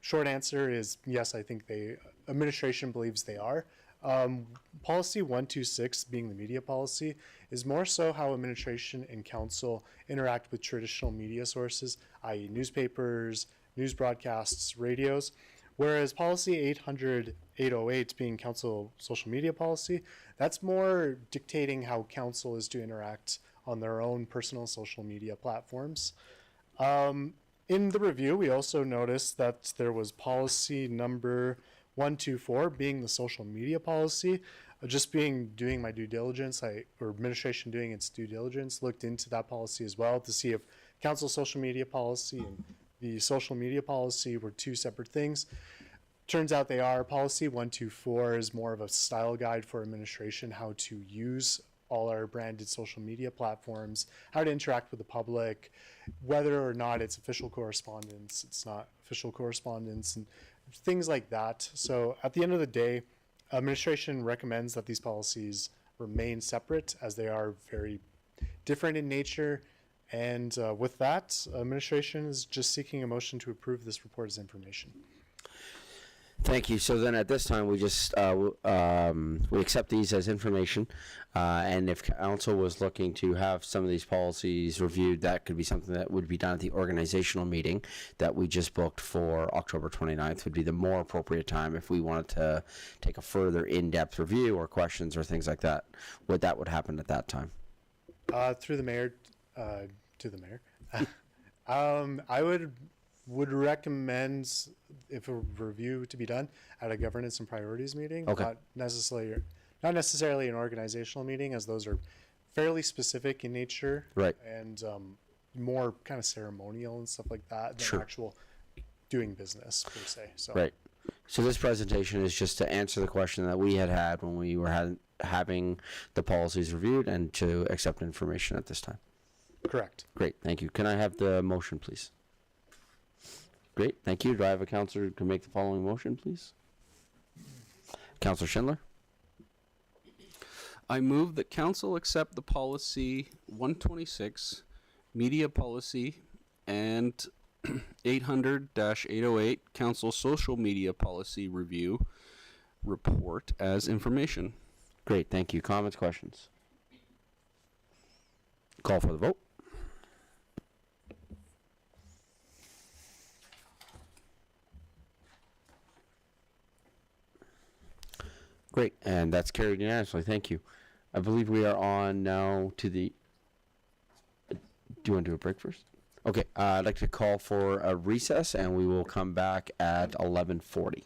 Short answer is yes, I think administration believes they are. Policy 126, being the media policy, is more so how administration and council interact with traditional media sources, i.e. newspapers, news broadcasts, radios. Whereas policy 800-808, being council social media policy, that's more dictating how council is to interact on their own personal social media platforms. In the review, we also noticed that there was policy number 124, being the social media policy. Doing my due diligence, or administration doing its due diligence, looked into that policy as well to see if council social media policy and the social media policy were two separate things. Turns out they are. Policy 124 is more of a style guide for administration, how to use all our branded social media platforms, how to interact with the public, whether or not it's official correspondence, it's not official correspondence, and things like that. So at the end of the day, administration recommends that these policies remain separate, as they are very different in nature. And with that, administration is just seeking a motion to approve this report as information. Thank you. So then at this time, we just we accept these as information, and if council was looking to have some of these policies reviewed, that could be something that would be done at the organizational meeting that we just booked for October 29th would be the more appropriate time if we wanted to take a further in-depth review or questions or things like that. Would happen at that time? Through the mayor, to the mayor. I would recommend if a review to be done at a governance and priorities meeting, okay. not necessarily an organizational meeting, as those are fairly specific in nature, right? And more kind of ceremonial and stuff like that than sure. Actual doing business per se. So. Right. So this presentation is just to answer the question that we had when we were having the policies reviewed and to accept information at this time. Correct. Great. Thank you. Can I have the motion, please? Great, thank you. Do I have a councillor who can make the following motion, please? Councillor Schindler. I move that council accept the policy 126, media policy, and 800-808, council social media policy review report as information. Great, thank you. Comments, questions? Call for the vote. Great, and that's carried unanimously. Thank you. I believe we are on now to the. Do you want to do a break first? Okay, I'd like to call for a recess, and we will come back at 11:40.